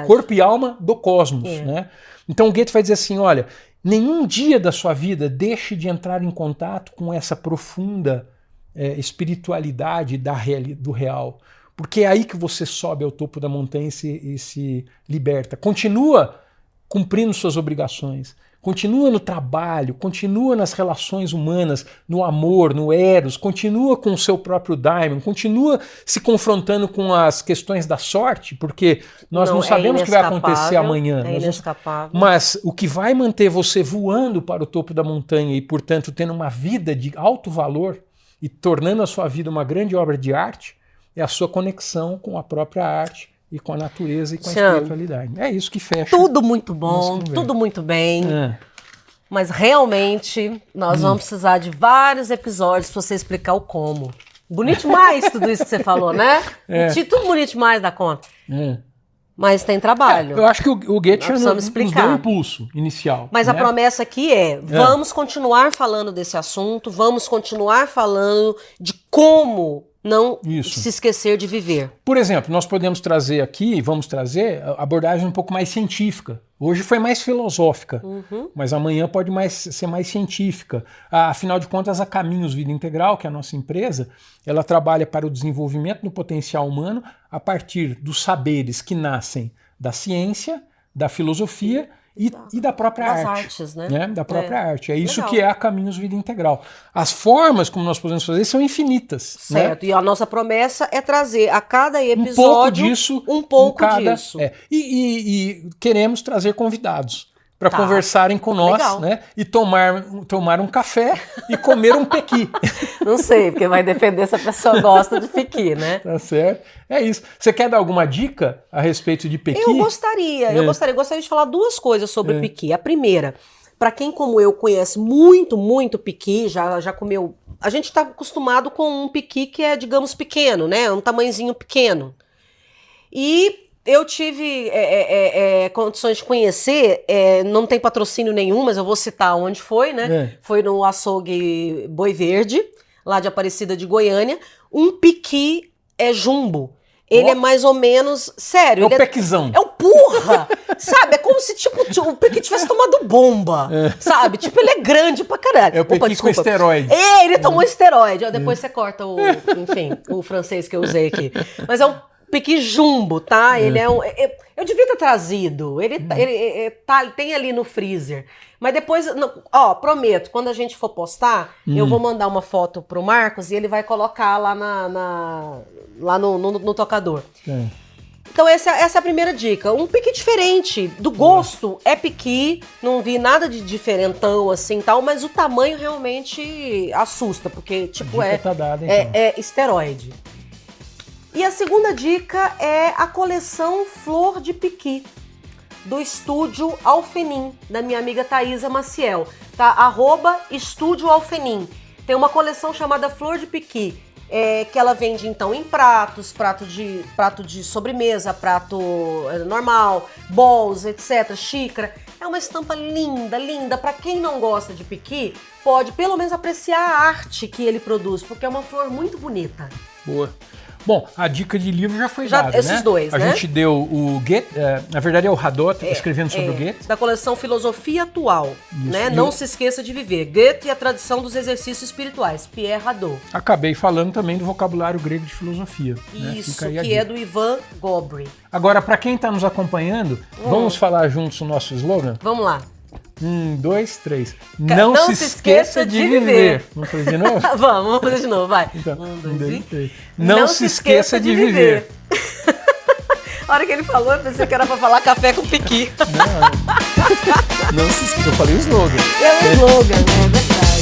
corpo e alma do cosmos. Né? Então Goethe vai dizer assim, olha, nenhum dia da sua vida deixe de entrar em contato com essa profunda espiritualidade do real. Porque é aí que você sobe ao topo da montanha e se liberta. Continua cumprindo suas obrigações, continua no trabalho, continua nas relações humanas, no amor, no eros, continua com o seu próprio daimon, continua se confrontando com as questões da sorte, porque nós não sabemos o que vai acontecer amanhã. Mas o que vai manter você voando para o topo da montanha e, portanto, tendo uma vida de alto valor e tornando a sua vida uma grande obra de arte, é a sua conexão com a própria arte e com a natureza e com a espiritualidade. É isso que fecha. Tudo muito bom, tudo muito bem. Mas realmente nós vamos precisar de vários episódios para você explicar o como. Bonito demais tudo isso que você falou, né? Tudo bonito demais da conta. Mas tem trabalho. Eu acho que o Goethe nos deu um impulso inicial. Mas a promessa aqui vamos continuar falando desse assunto, vamos continuar falando de como não se esquecer de viver. Por exemplo, nós podemos trazer aqui, vamos trazer, abordagem um pouco mais científica. Hoje foi mais filosófica, mas amanhã pode ser mais científica. Afinal de contas, a Caminhos Vida Integral, que é a nossa empresa, ela trabalha para o desenvolvimento do potencial humano a partir dos saberes que nascem da ciência, da filosofia e da própria arte. Das artes, né? Da própria arte. É isso que é a Caminhos Vida Integral. As formas como nós podemos fazer são infinitas. Certo, e a nossa promessa é trazer a cada episódio um pouco disso. E queremos trazer convidados para conversarem com nós, né? E tomar um café e comer um pequi. Não sei, porque vai depender se a pessoa gosta de pequi, né? Tá certo. É isso. Você quer dar alguma dica a respeito de pequi? Eu gostaria de falar duas coisas sobre o pequi. A primeira, para quem como eu conhece muito, muito pequi, já comeu... A gente está acostumado com um pequi que é, digamos, pequeno, né? Um tamanhozinho pequeno. E eu tive condições de conhecer, não tem patrocínio nenhum, mas eu vou citar onde foi, né? Foi no açougue Boi Verde, lá de Aparecida de Goiânia, um piqui jumbo. Ele é mais ou menos... Sério. É o pequizão. É o porra! Sabe? É como se, tipo, o pequi tivesse tomado bomba. Sabe? Tipo, ele é grande pra caralho. É o pequi com esteroide. Ele tomou esteroide. Depois você corta enfim, o francês que eu usei aqui. Mas é um pequi jumbo, tá? Ele é um... Eu devia ter trazido. Ele tem ali no freezer. Mas depois, prometo, quando a gente for postar, eu vou mandar uma foto pro Marcos e ele vai colocar lá lá no tocador. Então essa é a primeira dica. Um piqui diferente. Do gosto é piqui. Não vi nada de diferentão assim tal, mas o tamanho realmente assusta, porque tipo tá dada, então. é esteroide. E a segunda dica é a coleção Flor de Piqui, do Estúdio Alfenim, da minha amiga Thaisa Maciel, tá? @Estúdio Alfenim. Tem uma coleção chamada Flor de Piqui, que ela vende então em prato de sobremesa, prato normal, bowls, etc, xícara. É uma estampa linda, linda. Para quem não gosta de piqui, pode pelo menos apreciar a arte que ele produz, porque é uma flor muito bonita. Boa. Bom, a dica de livro já foi dada, esses dois, A né? gente deu o Goethe, na verdade é o Hadot escrevendo sobre o Goethe. Da coleção Filosofia Atual, né? Não se esqueça de viver. Goethe e a tradição dos exercícios espirituais, Pierre Hadot. Acabei falando também do vocabulário grego de filosofia. Isso, né? que é do Ivan Gobry. Agora, para quem está nos acompanhando, vamos falar juntos o nosso slogan? Vamos lá. 1, 2, 3. Não se esqueça de viver. Vamos fazer de novo? Vamos fazer de novo, vai. Então, 1, 2, 3. Não se esqueça de viver. A hora que ele falou, eu pensei que era pra falar café com piqui. Não se esqueça. Eu falei o slogan. É o slogan, né? É verdade.